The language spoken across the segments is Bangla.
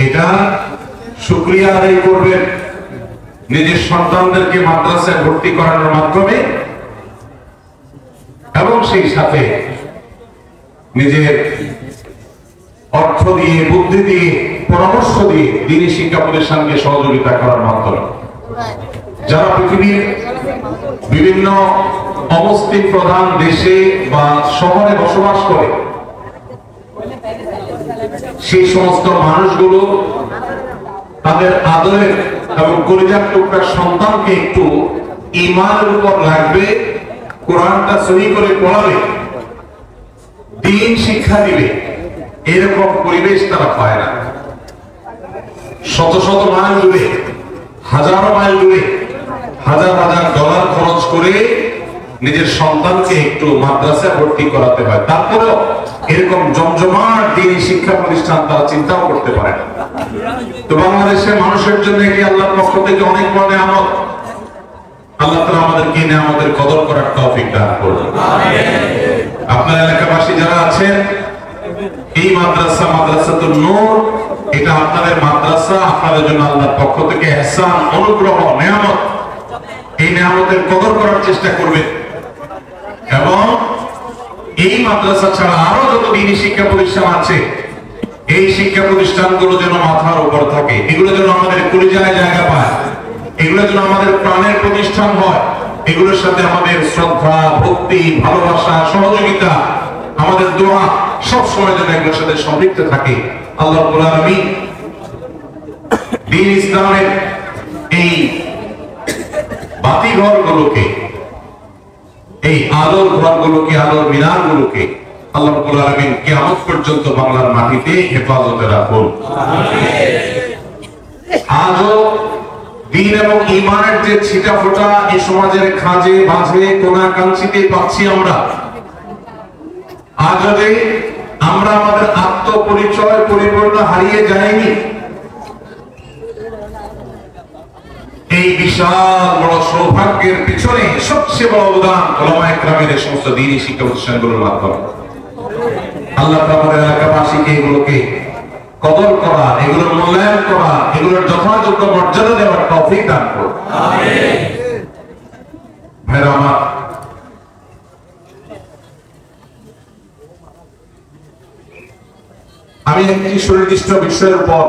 এটা শুকরিয়া আদায় করবেন নিজের সন্তানদেরকে মাদ্রাসায় ভর্তি করানোর মাধ্যমে, এবং সেই সাথে নিজের অর্থ দিয়ে, বুদ্ধি দিয়ে, পরামর্শ দিয়ে দ্বীনি শিক্ষা প্রতিষ্ঠানকে সহযোগিতা করার মাধ্যমে। যারা পৃথিবীর বিভিন্ন অমুসলিম প্রধান দেশে বা শহরে বসবাস করে, সেই সমস্ত মানুষগুলো তাদের আদরের এবং কলিজার টুকরার সন্তানকে একটু ঈমানের উপর রাখবে, কোরআনটা সহি করে পড়াবে, দ্বীন শিক্ষা দিবে, এরকম পরিবেশ তারা পায় না। শত শত মাইল দূরে, হাজারো মাইল দূরে, হাজার হাজার ডলার খরচ করে নিজের সন্তানকে একটু মাদ্রাসায় ভর্তি করাতে হয়, তারপরেও এরকম জমজমাট দ্বীনি শিক্ষা প্রতিষ্ঠান তারা চিন্তাও করতে পারে না। তো বাংলাদেশের মানুষের জন্য এটি আল্লাহর পক্ষ থেকে অনেক বড় নিয়ামত। আল্লাহ তাআলা আমাদেরকে নিয়ামতের কদর করার তৌফিক দান করুন। আপনার এলাকাবাসী যারা আছেন, এই মাদ্রাসা মাদ্রাসাতুন নূর, এটা আপনাদের মাদ্রাসা, আপনাদের জন্য আল্লাহর পক্ষ থেকে ইহসান, অনুগ্রহ, নিয়ামত। এই নিয়ামতের কদর করার চেষ্টা করবেন, এবং এই মাদ্রাসা ছাড়া আরো যত দ্বীনি শিক্ষা প্রতিষ্ঠান আছে, এই শিক্ষা প্রতিষ্ঠানগুলো যেন মাথার উপর থাকে, এগুলো যেন আমাদের কলিজায় জায়গা পায়, এগুলো যেন আমাদের প্রাণের প্রতিষ্ঠান হয়, এগুলোর সাথে আমাদের শ্রদ্ধা, ভক্তি, ভালোবাসা, সহযোগিতা, আমাদের দোয়া সব সময় যেন এগুলোর সাথে সম্পৃক্ত থাকে। আল্লাহ রাব্বুল আলামিন দ্বীন ইসলামের এই বাতিঘরগুলোকে, এই আলোর ঘরগুলোকে, আলোর মিনারগুলোকে আল্লাহ রাব্বুল আলামিন কিয়ামত পর্যন্ত বাংলার মাটিতে হেফাজতে রাখুন। আজও দ্বীন এবং ঈমানের যে ছিটাফোঁটা এই সমাজের খাঁজে বাঁধে কোনাকাঞ্চিতে পাচ্ছি আমরা, আজও যে আমরা আমাদের আত্মপরিচয় পরিপূর্ণ হারিয়ে যায়নি, এই বিশাল বড় সৌভাগ্যের পিছনে সবচেয়ে বড় অবদান উলামায়ে কেরামের এই সমস্ত দ্বীনি শিক্ষা প্রতিষ্ঠানগুলোর মাধ্যমে। আল্লাহ আমাদের এলাকাবাসীকে এগুলোকে কদর করা, এগুলোর মূল্যায়ন করা, এগুলোর যথাযোগ্য মর্যাদা দেওয়ার তৌফিক দান করুন। আমিন। ভাইরা আমার, আমি একটি সুনির্দিষ্ট বিষয়ের উপর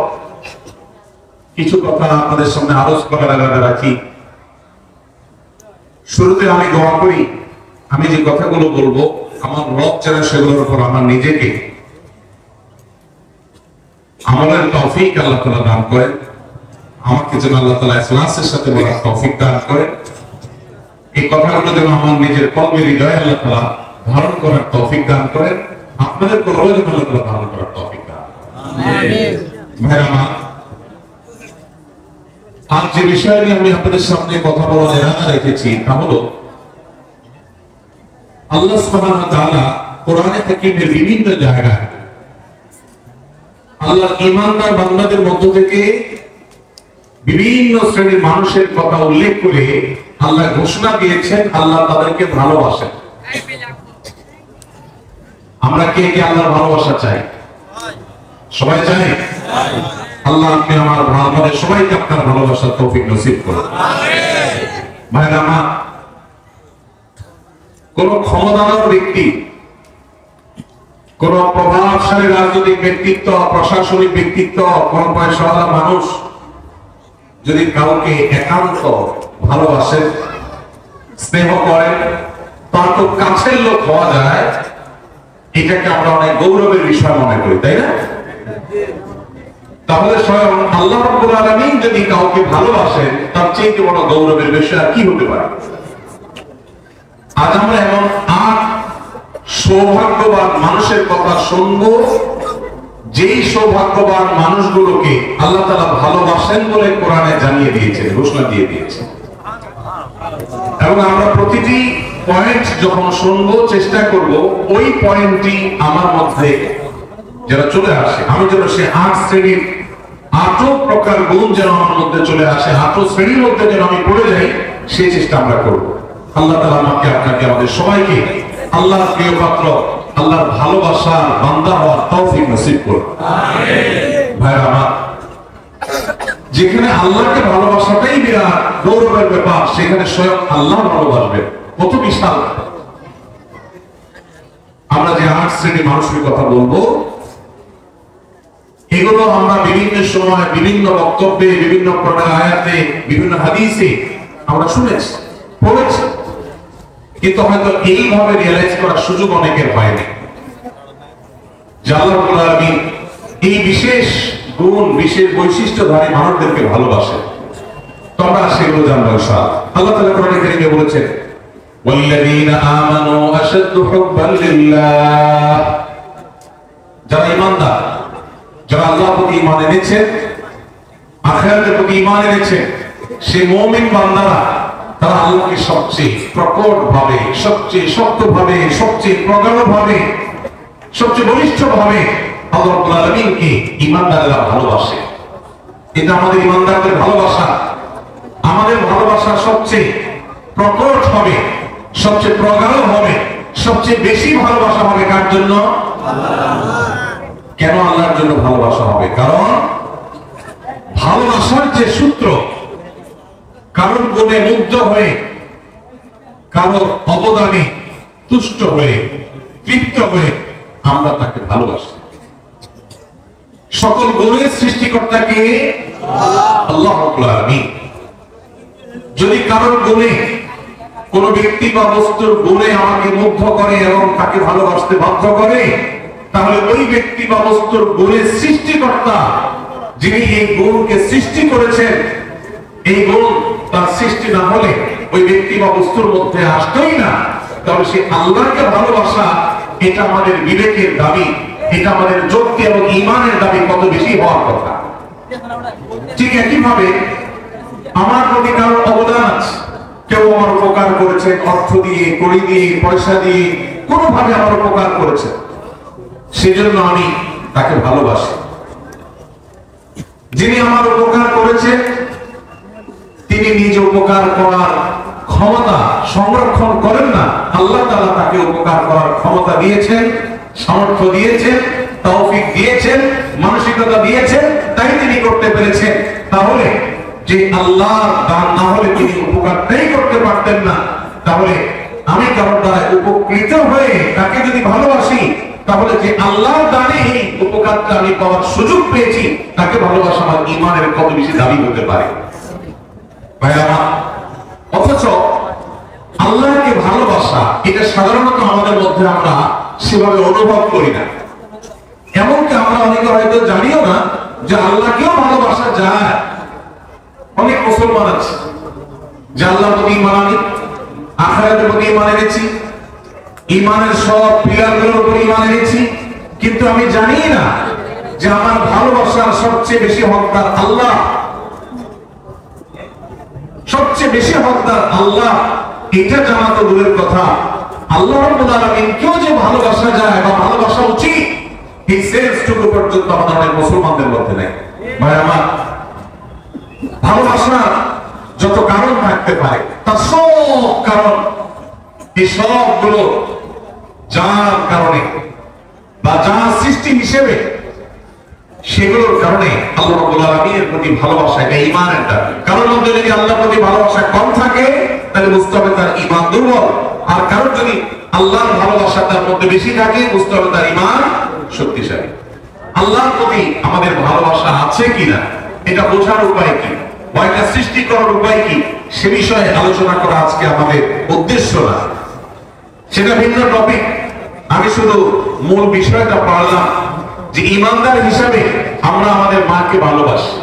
কিছু কথা আপনাদের সামনে আলোচ করার আগে রাখি। শুরুতে আমি দোয়া করি, আমি যে কথাগুলো বলবো আমার রব যেন সেগুলোর উপর আমার নিজেকে আমলের তৌফিক আল্লাহ তাআলা দান করেন, আমাকে যেন আল্লাহ তাআলা ইখলাসের সাথে বলার তৌফিক দান করেন, এই কথাগুলো যেন আমার নিজের কলবে হৃদয়ে আল্লাহ তাআলা ধারণ করার তৌফিক দান করেন, আপনাদের কলবে যেন আল্লাহ তাআলা ধারণ করার তৌফিক দান করেন। আমিন। ভাইরা আমার, আজ যে বিষয় নিয়ে আমি আপনাদের সামনে কথা বলার ইরাদা রেখেছি তা হলো আল্লাহ সুবহানাহু ওয়া তাআলা কোরআনে হাকীমের বিভিন্ন জায়গায় আল্লাহর ঈমানদার বান্দাদের মধ্য থেকে বিভিন্ন শ্রেণীর মানুষের কথা উল্লেখ করে আল্লাহ ঘোষণা দিয়েছেন আল্লাহ তাদেরকে ভালোবাসেন। আমরা কে কে আল্লাহর ভালোবাসা চাই? সবাই চাই? আল্লাহ আপনি আমাদের সবাইকে আপনার ভালোবাসার তৌফিক নসিব করুন। আমিন। ভাইরা আমার, কোন ক্ষমতাধর ব্যক্তি, কোন প্রভাবশালী রাজনৈতিক ব্যক্তিত্ব, প্রশাসনিক ব্যক্তিত্ব, কোন পয়সাওয়ালা মানুষ যদি কাউকে একান্ত ভালোবাসেন, স্নেহ করেন, তার তো কাছের লোক হওয়া যায়, এটাকে আমরা অনেক গৌরবের বিষয় মনে করি, তাই না? তাহলে স্বয়ং আল্লাহ রাব্বুল আলামিন যদি কাউকে ভালোবাসেন, তার চেয়ে বড় গৌরবের বিষয় আর কি হতে পারে? আজ আমরা এমন ৮ সৌভাগ্যবান মানুষের কথা শুনবো, যেই সৌভাগ্যবান মানুষগুলোকে আল্লাহ তাআলা ভালোবাসেন বলে কোরআনে জানিয়ে দিয়েছেন, ঘোষণা দিয়ে দিয়েছেন। এবং আমরা প্রতিটি পয়েন্ট যখন শুনবো চেষ্টা করব ওই পয়েন্টটি আমার মধ্যে যেন চলে আসে, আমি যেন সে ৮ শ্রেণীর ৮ প্রকার গুণ যেন আমার মধ্যে চলে আসে, ৮ শ্রেণীর মধ্যে যেন আমি পড়ে যাই, সেই চেষ্টা আমরা করব। আল্লাহ তাআলা আমাকে আপনাকে আমাদের সবাইকে আল্লাহর প্রিয় পাত্র, আল্লাহর ভালোবাসার বান্দা হওয়ার তৌফিক নসিব করুন। আমিন। ভাইরা আমার, যেখানে আল্লাহকে ভালোবাসাটাই বিরাট গৌরবের ব্যাপার, সেখানে স্বয়ং আল্লাহ ভালোবাসবেন, কত বিশাল। আমরা যে 8 শ্রেণীর মানুষের কথা বলবো, এগুলো আমরা বিভিন্ন সময় বিভিন্ন বক্তব্যে, বিভিন্ন আয়াতে, বিভিন্ন হাদিসে আমরা শুনেছি, পড়েছি, কিন্তু হয়তো এইভাবে রিয়েলাইজ করার সুযোগ অনেকের হয়নি। আল্লাহ রাব্বুল আলামিন এই বিশেষ গুণ, বিশেষ বৈশিষ্ট্যধারী মানুষদেরকে ভালোবাসে। তো আমরা সেগুলো জানবো ইনশাআল্লাহ। আল্লাহ তাআলা কোরআনে কারীমে বলেছেন, ওয়াল্লাযীনা আমানু আশাদ্দু হুব্বান লিল্লাহ, যারা ঈমানদার, যারা আল্লাহর প্রতি ঈমান এনেছে, আখিরাতের প্রতি ঈমান এনেছে, সেই মুমিন বান্দারা তারা আল্লাহকে সবচেয়ে প্রকট ভাবে, সবচেয়ে শক্ত ভাবে, সবচেয়ে প্রগাঢ় ভাবে, সবচেয়ে বলিষ্ঠ ভাবে আল্লাহ রাব্বুল আলামিনকে ঈমানদাররা ভালোবাসে। এটা আমাদের ঈমানদারদের ভালোবাসা। আমাদের ভালোবাসা সবচেয়ে প্রকট হবে, সবচেয়ে প্রগাঢ় হবে, সবচেয়ে বেশি ভালোবাসা হবে কার জন্য? কেন আল্লাহর জন্য ভালোবাসা হবে? কারণ ভালোবাসার যে সূত্র, কারণ গুণে মুগ্ধ হয়ে, কারোর অবদানে তুষ্ট হয়ে, তৃপ্ত হয়ে আমরা তাকে ভালোবাসি। সকল গুণের সৃষ্টিকর্তাকে আল্লাহ রাব্বুল আলামিন। যদি কারোর গুণে, কোন ব্যক্তি বা বস্তুর গুণে আমাকে মুগ্ধ করে এবং তাকে ভালোবাসতে বাধ্য করে, তাহলে ওই ব্যক্তি বা বস্তুর গুণের সৃষ্টিকর্তা, যিনি এই গুণকে সৃষ্টি করেছেন, এই গুণ তার সৃষ্টি না হলে ওই ব্যক্তি বা বস্তুর মধ্যে আসতোই না। তাহলে সে আল্লাহকে ভালোবাসা, এটা আমাদের বিবেকের দাবি, এটা আমাদের যুক্তি এবং ঈমানের দাবি কত বেশি হওয়ার কথা। ঠিক একইভাবে আমার প্রতি কারোর অবদান আছে, কেউ আমার উপকার করেছে, অর্থ দিয়ে, কড়ি দিয়ে, পয়সা দিয়ে, কোনোভাবে আমার উপকার করেছে, সেজন্য আমি তাকে ভালোবাসি। যিনি আমার উপকার করেছে, তিনি নিজ উপকার করার ক্ষমতা সংরক্ষণ করেন না, আল্লাহ তাআলা তাকে উপকার করার ক্ষমতা দিয়েছেন, সামর্থ্য দিয়েছেন, তৌফিক দিয়েছেন, মানসিকতা দিয়েছেন, তাই তিনি করতে পেরেছেন। তাহলে যে আল্লাহর দান না হলে তিনি উপকারটাই করতে পারতেন না। তাহলে আমি কারোর দ্বারা উপকৃত হয়ে তাকে যদি ভালোবাসি, তাহলে যে আল্লাহর দানে এই উপকারটা আমি পাওয়ার সুযোগ পেয়েছি, তাকে ভালোবাসা আমার ঈমানের কত বেশি দাবি হতে পারে। ভাইরা, অথচ আল্লাহকে ভালোবাসা, এটা সাধারণত আমাদের মধ্যে আমরা সেভাবে অনুভব করি না। এমনকি আমরা অনেকে হয়তো জানিও না যে আল্লাহকেও ভালোবাসা যায়। অনেক মুসলমান আছে যে আল্লাহর প্রতি ঈমান আনি, আখিরাতের প্রতি ঈমান এনেছি, ঈমানের সব পিলারগুলোর উপর ঈমান এনেছি, কিন্তু আমি জানি না যে আমার ভালোবাসার সবচেয়ে বেশি হকদার আল্লাহ, সবচেয়ে বেশি হকদার আল্লাহ। এটা জানা তো দূরের কথা, আল্লাহ রাব্বুল আলামিনকেও যে ভালোবাসা যায় বা ভালোবাসা উচিত, এই সেন্সটুকু পর্যন্ত আমাদের অনেক মুসলমানদের মধ্যে নেই। ভাই আমার, ভালোবাসার যত কারণ থাকতে পারে, তার সব কারণ, এই সবগুলো যার কারণে বা যার সৃষ্টি হিসেবে, সেগুলোর কারণে আল্লাহ রাব্বুল আলামিনের প্রতি ভালোবাসা, এটা ঈমানের দাবি। কারোর মধ্যে যদি আল্লাহর প্রতি ভালোবাসা কম থাকে, তাহলে বুঝতে হবে তার ঈমান দুর্বল। আর কারোর যদি আল্লাহর ভালোবাসা তার মধ্যে বেশি থাকে, বুঝতে হবে তার ঈমান শক্তিশালী। আল্লাহর প্রতি আমাদের ভালোবাসা আছে কিনা, এটা বোঝার উপায় কি, বা এটা সৃষ্টি করার উপায় কি, সে বিষয়ে আলোচনা করা আজকে আমাদের উদ্দেশ্য না, সেটা ভিন্ন টপিক। আমি শুধু মূল বিষয়টা পড়লাম যে ঈমানদার হিসাবে আমরা আমাদের মাকে ভালোবাসি,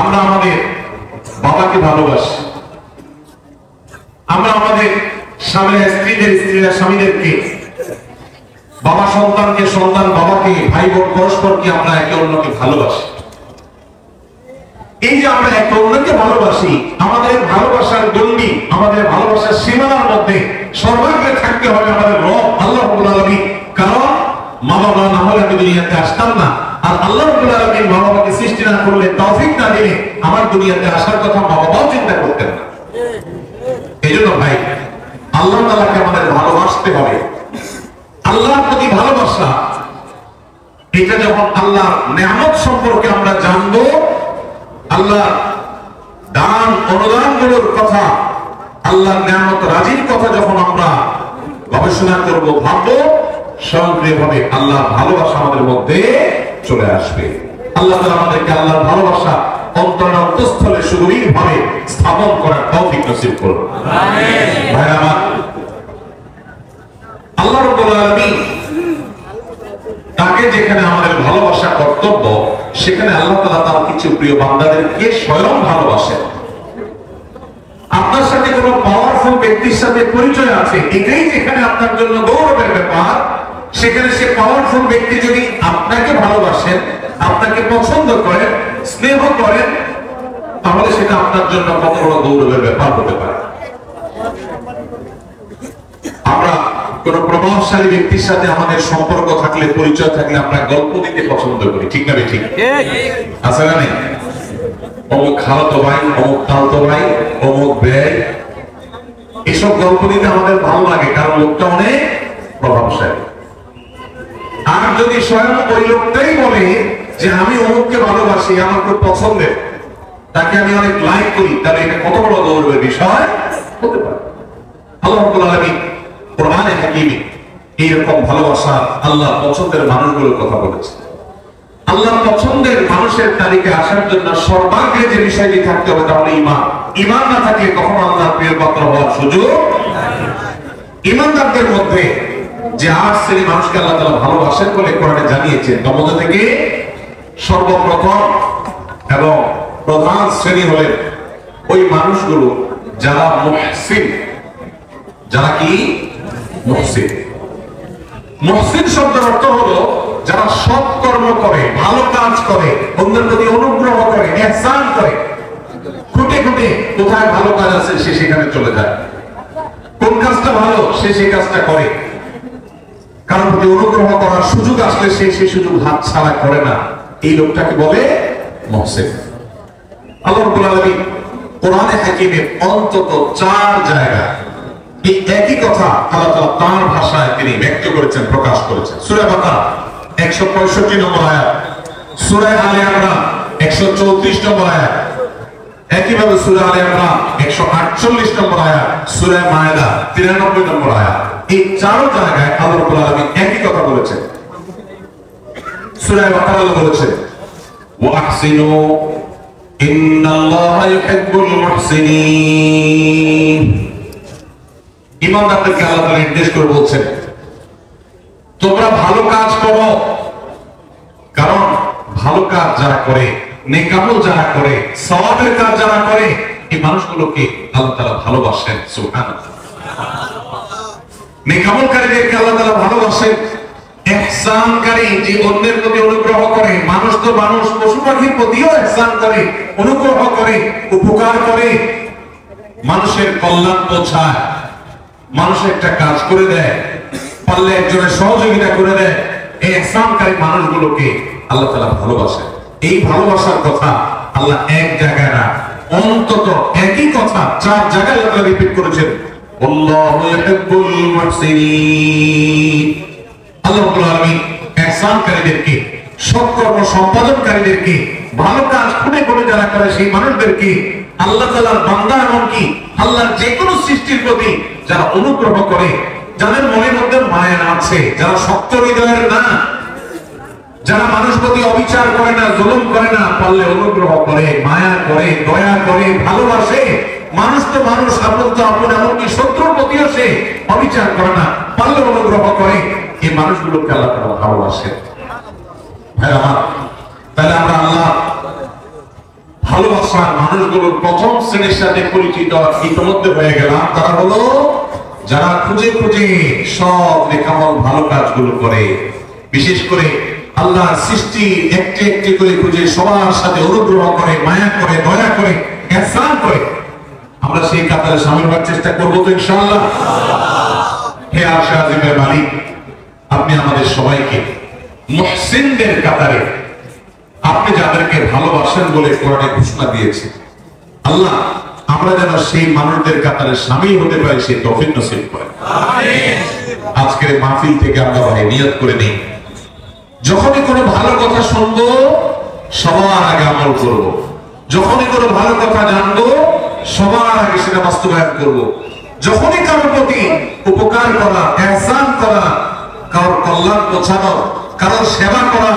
আমরা আমাদের বাবাকে ভালোবাসি, আমরা আমাদের স্বামীরা স্ত্রীরা স্বামীদেরকে, বাবা সন্তানকে, সন্তান বাবাকে, ভাই বোন পরস্পরকে আমরা একে অন্যকে ভালোবাসি। এই যে আমরা একে অন্যকে ভালোবাসি, আমাদের ভালোবাসার গণ্ডি, আমাদের ভালোবাসার সীমানার মধ্যে সর্বাগ্রে থাকতে হবে আমাদের রব আল্লাহ রাব্বুল আলামিন। কারণ মা বাবা না হলে আমি দুনিয়াতে আসতাম না, আর আল্লাহ রাব্বুল আলামিন মা বাবাকে সৃষ্টি না করলে, তৌফিক না দিলে আমার দুনিয়াতে আসার কথা মা বাবাও চিন্তা করতেন না। এই জন্য ভাই, আল্লাহ তাআলাকে আমাদের ভালোবাসতে হবে। আল্লাহর প্রতি ভালোবাসা, এটা যখন আল্লাহর নেয়ামত সম্পর্কে আমরা জানবো, আল্লাহ দান অনুদানগুলোর কথা, আল্লাহ নিয়ামত রাজির কথা যখন আমরা গবেষণা করব, ভাববো, স্বয়ংক্রিয়ভাবে আল্লাহ ভালোবাসা আমাদের মধ্যে চলে আসবে। আল্লাহ তাআলা আমাদেরকে আল্লাহর ভালোবাসা অন্তরের অন্তঃস্থলে সুগভীরভাবে স্থাপন করার তৌফিক নসিব করুন। আমিন। ভাইরা আমার, আল্লাহ রাব্বুল আলামিন তাকে যেখানে আমাদের ভালোবাসা কর্তব্য, সেখানে আল্লাহ তাআলা তার কিছু প্রিয় বান্দাদেরকে স্বয়ং ভালোবাসেন। আপনার সাথে কোনো পাওয়ারফুল ব্যক্তির সাথে পরিচয় আছে, এটাই যেখানে আপনার জন্য গৌরবের ব্যাপার, সেখানে সে পাওয়ারফুল ব্যক্তি যদি আপনাকে ভালোবাসেন, আপনাকে পছন্দ করেন, স্নেহ করেন, তাহলে সেটা আপনার জন্য কত বড় গৌরবের ব্যাপার হতে পারে। আমরা কোন প্রভাবশালী ব্যক্তির সাথে আমাদের সম্পর্ক থাকলে, পরিচয় থাকলে, আমরা গল্প দিতে পছন্দ করি, ঠিক না ঠিক? আছে না নেই? অমুক খালাতো ভাই, অমুক তালতো ভাই, অমুক ব্যয়, এসব গল্প দিতে আমাদের ভালো লাগে, কারণ লোকটা অনেক প্রভাবশালী। আর যদি স্বয়ং ওই লোকটাই বলে যে আমি অমুককে ভালোবাসি, আমার খুব পছন্দের, তাকে আমি অনেক লাইক করি, তাহলে এটা কত বড় গৌরবের বিষয় হতে পারে। আল্লাহ রাব্বুল আলামিন কোরআনে হাকিমে এইরকম ভালোবাসা, আল্লাহ পছন্দের মানুষগুলোর কথা বলেছে। আল্লাহ পছন্দের মানুষের তালিকায় আসার জন্য সর্বাগ্রে যে বিষয়টি থাকতে হবে, তাহলে ঈমান। ঈমান না থাকলে কখনো আল্লাহর প্রিয় পাত্র হওয়ার সুযোগ নেই। ঈমানদারদের মধ্যে যে 8 শ্রেণী মানুষকে আল্লাহ তাআলা ভালোবাসেন বলে কোরআনে জানিয়েছেন, তার মধ্যে থেকে সর্বপ্রথম এবং প্রধান শ্রেণী হলেন ওই মানুষগুলো যারা মুহসিন। যারা কি মুহসিন? মুহসিন শব্দের অর্থ হলো যারা সৎ কর্ম করে, ভালো কাজ করে, অন্যের প্রতি অনুগ্রহ করে, ইহসান করে। খুঁটে খুঁটে কোথায় ভালো কাজ আছে সে সেখানে চলে যায়, কোন কাজটা ভালো সে সেই কাজটা করে, কারোর প্রতি অনুগ্রহ করার সুযোগ আসলে সে সেই সুযোগ হাতছাড়া করে না। এই লোকটাকে বলে মুহসিন। আল্লাহ রাব্বুল আলামিন কোরআনে হাকিমে অন্তত 4 জায়গায় এই একই কথা আল্লাহ তাআলা তার ভাষায় তিনি ব্যক্ত করেছেন, প্রকাশ করেছেন। সূরা বাকারা 165 নম্বর আয়াত, সূরা আলে ইমরান 134 নম্বর আয়াত, একইভাবে সূরা আলে ইমরান 148 নম্বর আয়াত, সূরা মায়েদা 93 নম্বর আয়াত। এই 4 জায়গায় আল্লাহ রাব্বুল আলামিন একই কথা বলেছেন। সূরা বাকারা আল্লাহ বলেছেন, ওয়া আহসিনু ইন্নাল্লাহা ইউহিব্বুল মুহসিনিন। ঈমানদারদেরকে আল্লাহ তাআলা নির্দেশ করে বলছেন, তোমরা ভালো কাজ করো, কারণ ভালো কাজ যারা করে, নেক আমল যারা করে, সওয়াবের কাজ যারা করে, এই মানুষগুলোকে আল্লাহ তাআলা ভালোবাসেন। সুবহানাল্লাহ। নেক আমলকারীদেরকে আল্লাহ তাআলা ভালোবাসেন। ইহসানকারী, যে অন্যের প্রতি অনুগ্রহ করে, মানুষ তো মানুষ, পশু পাখির প্রতিও ইহসান করে, অনুগ্রহ করে, উপকার করে, মানুষের কল্যাণ পৌঁছায়, মানুষের একটা কাজ করে দেয়, পারলে একজনের সহযোগিতা করে দেয়, এই ইহসানকারী মানুষগুলোকে আল্লাহ তাআলা ভালোবাসেন। এই ভালোবাসার কথা আল্লাহ এক জায়গায় না, অন্তত একই কথা 4 জায়গায় আল্লাহ তাআলা রিপিট করেছেন, আল্লাহু ইউহিব্বুল মুহসিনিন। আল্লাহ রাব্বুল আলামিন ইহসানকারীদেরকে, সৎকর্ম সম্পাদনকারীদেরকে, ভালো কাজ খুঁটে খুঁটে যারা করে সেই মানুষদেরকে আল্লাহ তাআলার বান্দা, এমনকি আল্লাহর যে কোনো সৃষ্টির প্রতি যারা অনুগ্রহ করে, যাদের মনের মধ্যে মায়া আছে, যারা শক্ত হৃদয়ের না, যারা মানুষ প্রতি অবিচার করে না, জুলুম করে না, পারলে অনুগ্রহ করে, মায়া করে, দয়া করে, ভালোবাসে। মানুষ তো মানুষ, আপন তো আপন, এমনকি শত্রুর প্রতিও সে অবিচার করে না, পারলে অনুগ্রহ করে। এই মানুষগুলোকে আল্লাহ তাআলা ভালোবাসে। ভাই আমার, তাহলে আমরা আল্লাহ ভালোবাসার মানুষগুলোর প্রথম শ্রেণীর সাথে পরিচিত ইতিমধ্যে হয়ে গেলাম। তারা হলো যারা খুঁজে খুঁজে সব নেক আমল, ভালো কাজগুলো করে, বিশেষ করে আল্লাহর সৃষ্টি একটি একটি করে খুঁজে সবার সাথে অনুগ্রহ করে, মায়া করে, দয়া করে, ইহসান করে। আমরা সেই কাতারে শামিল হওয়ার চেষ্টা করবো তো ইনশাআল্লাহ। হে আরশে আজিমের মালিক, আপনি আমাদের সবাইকে মুহসিনদের কাতারে, আপনি যাদেরকে ভালোবাসেন বলে কোরআনে ঘোষণা দিয়েছে, আল্লাহ আমরা যেন সেই মানুষদের কাতারে শামিল হতে পারি, সেই তৌফিক নসিব করেন। আমিন। আজকের মাহফিল থেকে আমরা ভাই নিয়ত করে নেই, যখনই কোনো ভালো কথা শুনবো সবার আগে আমল করব। যখনই কোনো ভালো কথা জানবো সবার আগে সেটা বাস্তবায়ন করব। যখনই কারোর প্রতি উপকার করা, ইহসান করা, কারোর কল্যাণ পৌঁছানো, কারোর সেবা করা,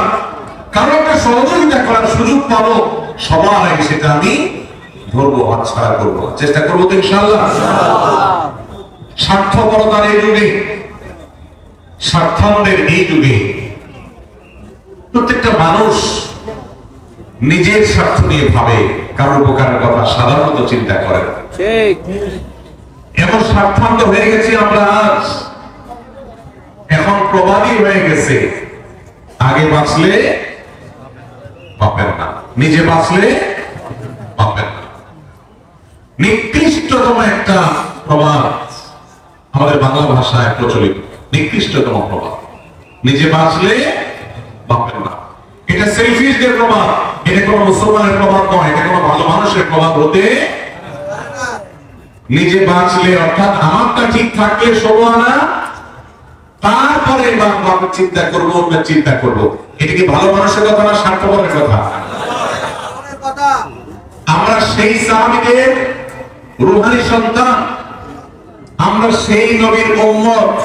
কারোর একটা সহযোগিতা করার সুযোগ পাবো, সবার আগে সেটা আমি ধরবো, হাতছাড়া করবো, চেষ্টা করবো তো ইনশাআল্লাহ। স্বার্থপরতার এই যুগে, স্বার্থান্বের এই যুগে প্রত্যেকটা মানুষ নিজের স্বার্থ নিয়ে ভাবে, কারোর উপকারের কথা সাধারণত চিন্তা করে। এমন স্বার্থান্ত হয়ে গেছি আমরা আজ, এখন প্রবাদী হয়ে গেছে, আগে বাঁচলে বাপের না, নিজে বাঁচলে বাপের না। নিকৃষ্টতম একটা প্রবাদ আমাদের বাংলা ভাষায় প্রচলিত, নিকৃষ্টতম প্রবাদ, নিজে বাঁচলে বাপের না। এটা সেলফিশদের প্রবাদ, এটা কোনো মুসলমানের প্রবাদ নয়, এটা কোনো ভালো মানুষের প্রবাদ হতে। নিজে বাঁচলে অর্থাৎ আমারটা ঠিক থাকলে 16 আনা, তারপরে বাপের চিন্তা করবো, অন্যের চিন্তা করবো। এটা কি ভালো মানুষের কথা না স্বার্থপরের কথা? আমরা সেই সাহাবীদের রূহানী সন্তান, আমরা সেই নবীর উম্মত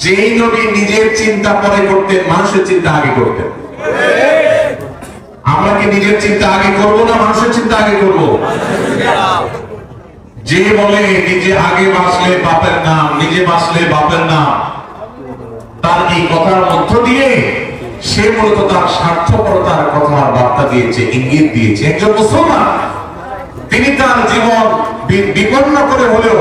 যেই নবী নিজের চিন্তা পরে করতেন, মানুষের চিন্তা আগে করতেন। আমরা কি নিজের চিন্তা আগে করবো না মানুষের চিন্তা আগে করবো? যে বলে নিজে আগে বাঁচলে বাপের নাম, নিজে বাঁচলে বাপের নাম, তার এই কথার মধ্য দিয়ে সে মূলত তার স্বার্থপরতার কথার বার্তা দিয়েছে, ইঙ্গিত দিয়েছে। একজন মুসলমান তিনি তার জীবন বিপন্ন করে হলেও,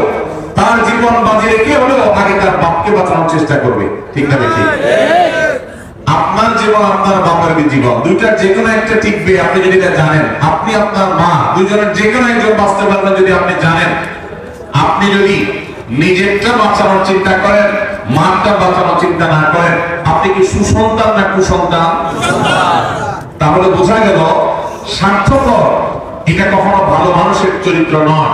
তার জীবন বাজি রেখে হলেও আগে তার বাপকে বাঁচানোর চেষ্টা করবে, ঠিক না দেখি? আপনার জীবন আপনার বাপের জীবন, দুইটার যে কোনো একটা টিকবে আপনি যদি এটা জানেন। আপনি আপনার মা, দুইজনের যে কোনো একজন বাঁচতে পারবেন যদি আপনি জানেন। আপনি যদি নিজেরটা বাঁচানোর চিন্তা করেন, মাটা বাঁচানোর চিন্তা না করেন, আপনি কি সুসন্তান না কুসন্তান? তাহলে বোঝা গেল স্বার্থপর এটা কখনো ভালো মানুষের চরিত্র নয়।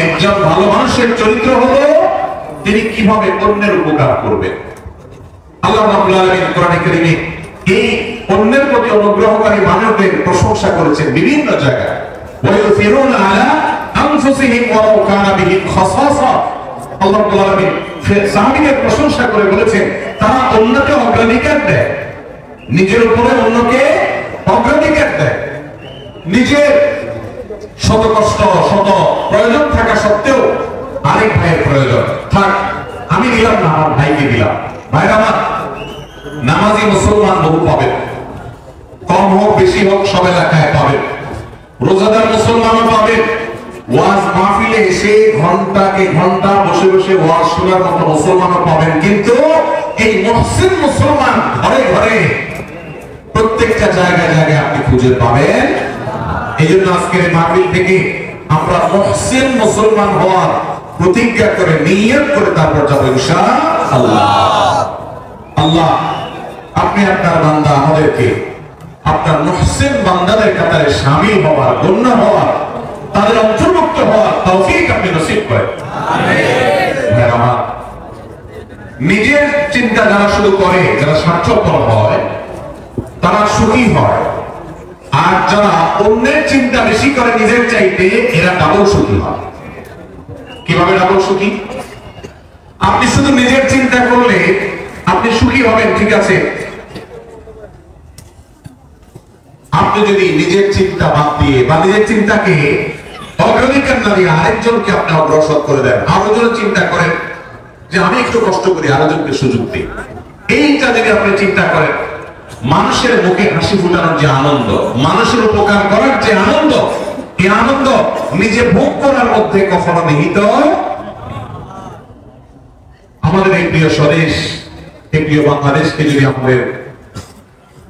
একজন ভালো মানুষের চরিত্র হলো তিনি কিভাবে অন্যের উপকার করবেন। আল্লাহ রাব্বুল আলামিন কোরআনে কারীমে এই অন্যের প্রতি অনুগ্রহকারী মানুষদের প্রশংসা করেছেন বিভিন্ন জায়গায়। ওয়া ইউসিরুনা আলা আনফুসিহিম ওয়ালাউ কানা বিহিম খাসাসা। আল্লাহ রাব্বুল আলামিন সাহাবীদের প্রশংসা করে বলেছেন তারা অন্যকে অগ্রাধিকার দেয়, নিজের উপরে অন্যকে অগ্রাধিকার দেয়। নিজের শত কষ্ট, শত প্রয়োজন থাকা সত্ত্বেও আরেক ভাইয়ের প্রয়োজন থাক, আমি দিলাম না, আমার ভাইকে দিলাম। ভাইরা আমার, নামাজি মুসলমান বহু পাবেন, কম হোক বেশি হোক সব এলাকায় পাবেন। রোজাদার মুসলমানও পাবেন, ওয়াজ মাহফিলে এসে ঘন্টাকে ঘন্টা বসে বসে ওয়াজ শোনার মতো মুসলমানও পাবেন। কিন্তু এই মুহসিন মুসলমান ঘরে ঘরে প্রত্যেকটা জায়গায় জায়গায় আপনি খুঁজে পাবেন। এই জন্য আজকের মাহফিল থেকে আমরা মুহসিন মুসলমান হওয়ার প্রতিজ্ঞা করে, নিয়ত করে তারপর যাবো ইনশাআল্লাহ। আল্লাহ আপনি আপনার বান্দা আমাদেরকে আপনার মুহসিন বান্দাদের কাতারে শামিল হওয়ার, গণ্য হওয়ার, তাদের অন্তর্ভুক্ত হওয়ার তৌফিক আপনি নসিব করেন। আমিন। নিজের চিন্তা যারা শুধু করে, যারা স্বার্থপর হয়, তারা সুখী হয়। আর যারা অন্যের চিন্তা বেশি করে নিজের চাইতে, এরা ডাবল সুখী হয়। কিভাবে ডাবল সুখী? আপনি শুধু নিজের চিন্তা করলে আপনি সুখী হবেন, ঠিক আছে। আপনি যদি নিজের চিন্তা বাদ দিয়ে বা নিজের চিন্তাকে অগ্রাধিকার না দিয়ে আরেকজনকে আপনি অগ্রসর করে দেন, আরেকজনের চিন্তা করেন যে আমি একটু কষ্ট করি, আরেকজনকে সুযোগ দিই, এইটা যদি আপনি চিন্তা করেন, মানুষের মুখে হাসি ফুটানোর যে আনন্দ, মানুষের উপকার করার যে আনন্দ, এই আনন্দ নিজে ভোগ করার মধ্যে কখনো নিহিত। আমাদের এই প্রিয় স্বদেশ, এই প্রিয় বাংলাদেশকে যদি আমাদের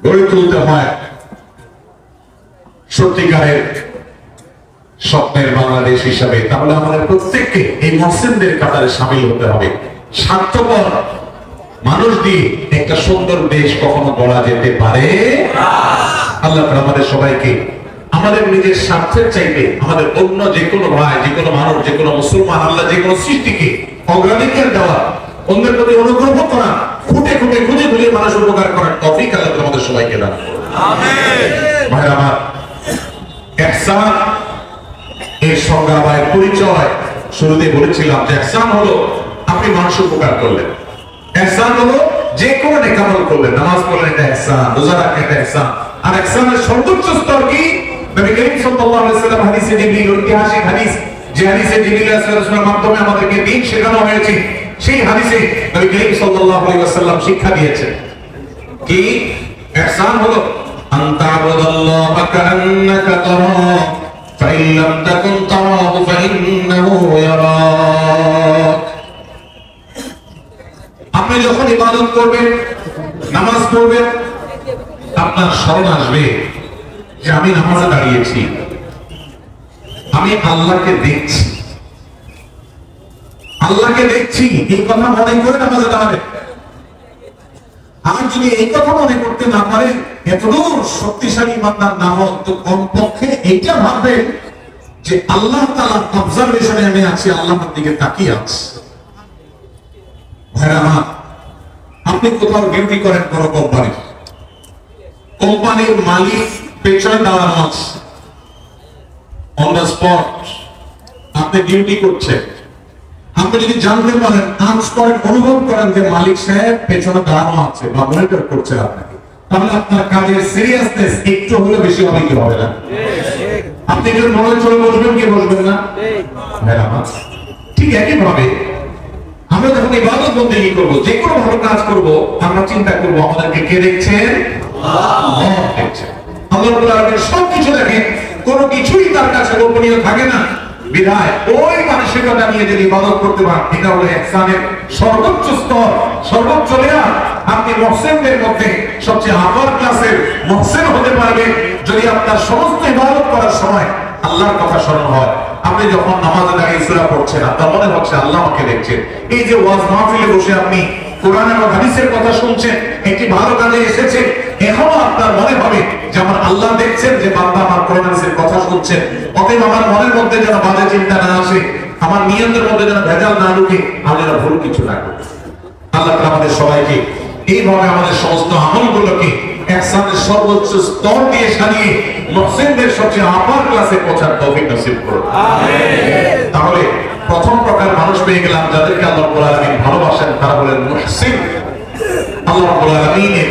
গড়ে তুলতে হয় সত্যিকারের স্বপ্নের বাংলাদেশ হিসাবে, তাহলে আমাদের প্রত্যেককে এই মুসলিমদের কাতারে সামিল হতে হবে। স্বার্থপর মানুষ দিয়ে একটা সুন্দর দেশ কখনো গড়া যেতে পারে না। আল্লাহ আমাদের সবাইকে আমাদের নিজের স্বার্থের চাইতে আমাদের অন্য যে কোনো ভাই, যে কোনো মানুষ, যে কোনো মুসলমান, আল্লাহ যে কোনো সৃষ্টিকে অগ্রাধিকার দেওয়া, অন্যের প্রতি অনুগ্রহ করা, খুঁটে খুঁটে খুঁজে খুঁজে মানুষ উপকার করার তৌফিক আল্লাহ আমাদের সবাইকে দান করুন। আমিন। ভাইরা আমার, ইহসান এর সংজ্ঞা বা এর পরিচয় শুরুতে বলেছিলাম যে ইহসান হলো আপনি মানুষের উপকার করলেন। ইহসান হলো যে কোনো নেক আমল করলেন, নামাজ পড়লেন এটা ইহসান, রোজা রাখলেন এটা ইহসান। আর ইহসানের সর্বোচ্চ স্তর কি? নবী করিম সাল্লাল্লাহু আলাইহি ওয়াসাল্লাম হাদিসে জিবরিল, ঐতিহাসিক হাদিস, যে হাদিসে জিবরিল আলাইহিস সালামের মাধ্যমে আমাদেরকে দ্বীন শেখানো হয়েছে, সেই হাদিসে নবী করিম সাল্লাল্লাহু আলাইহি ওয়াসাল্লাম শিক্ষা দিয়েছেন কি ইহসান হলো আনতা আবুদাল্লাহা কাআন্নাকা তারা ফাইন লাম তাকুন তারাহু ফাইন্নাহু ইয়ারাক। আপনি যখন ইবাদত করবেন, নামাজ পড়বেন, আপনার স্মরণ আসবে যে আমি নামাজে দাঁড়িয়েছি, আমি আল্লাহকে দেখছি, আল্লাহকে দেখছি, এই কথা মনে করে নামাজে দাঁড়াবেন। আর যদি এই কথা মনে করতে না পারেন, এতদূর শক্তিশালী ইমানদার না হন, তো কমপক্ষে এইটা ভাববেন যে আল্লাহ তাআলার অবজারভেশনে আমি আছি, আল্লাহর দিকে তাকিয়ে আছি। ভাইরা আমার, আপনি কোথাও ডিউটি করেন কোনো কোম্পানির মালিক পেছনে দাঁড়ানো আছে, অন দ্য স্পট আপনি ডিউটি করছেন। আপনি যদি জানতে পারেন, অনুভব করেন যে মালিক সাহেব পেছনে দাঁড়ানো আছে বা মনিটর করছে আপনাকে, তাহলে আপনার কাজের সিরিয়াসনেস একটু হলে বেশি হবে কি হবে না? আপনি যদি মনে চলে বসবেন কি বসবেন না? ঠিক একই ভাবে আমরা যখন ইবাদত বন্দেগী করব, যে কোনো ভালো কাজ করব, আমরা চিন্তা করব আমাদেরকে কে দেখছেন? আল্লাহ দেখছেন। আল্লাহ রাব্বুল আলামিন সবকিছু দেখেন, কোনো কিছুই তার কাছে গোপনীয় থাকে না। বিধায় ওই মানসিকতা নিয়ে যদি ইবাদত করতে পারেন, এটা হলো ইহসানের সর্বোচ্চ স্তর, সর্বোচ্চ লেয়ার। আপনি মুহসিনদের মধ্যে সবচেয়ে আপার ক্লাসের মুহসিন হতে পারবেন যদি আপনার সমস্ত ইবাদত করার সময় আল্লাহর কথা স্মরণ হয়। আপনি যখন নামাজে দাঁড়িয়ে সূরা পড়ছেন, আপনার মনে হচ্ছে আল্লাহ আমাকে দেখছেন। এই যে ওয়াজ মাহফিলে বসে আপনি কোরআন এবং হাদিসের কথা শুনছেন, একটি ভালো কাজে এসেছেন, এখনো আপনার মনে হবে যে আমার আল্লাহ দেখছেন যে বান্দা আমার কোরআন হাদিসের কথা শুনছেন। অতএব আমার মনের মধ্যে যেন বাজে চিন্তা না আসে, আমার নিয়তের মধ্যে যেন ভেজাল না ঢুকে, আমি যেন ভুল কিছু না করি। আল্লাহ তাআলা আমাদের সবাইকে এইভাবে আমাদের সমস্ত আমলগুলোকে ইহসানের সর্বোচ্চ স্তর দিয়ে সাজিয়ে মুহসিনদের সবচেয়ে আপার ক্লাসে পৌঁছার তৌফিক নসিব করুন। আমিন। তাহলে প্রথম প্রকার মানুষ পেয়ে গেলাম যাদেরকে আল্লাহ রাব্বুল আলামিন ভালোবাসেন, তারা হলেন মুহসিন। আল্লাহ রাব্বুল আলামিনের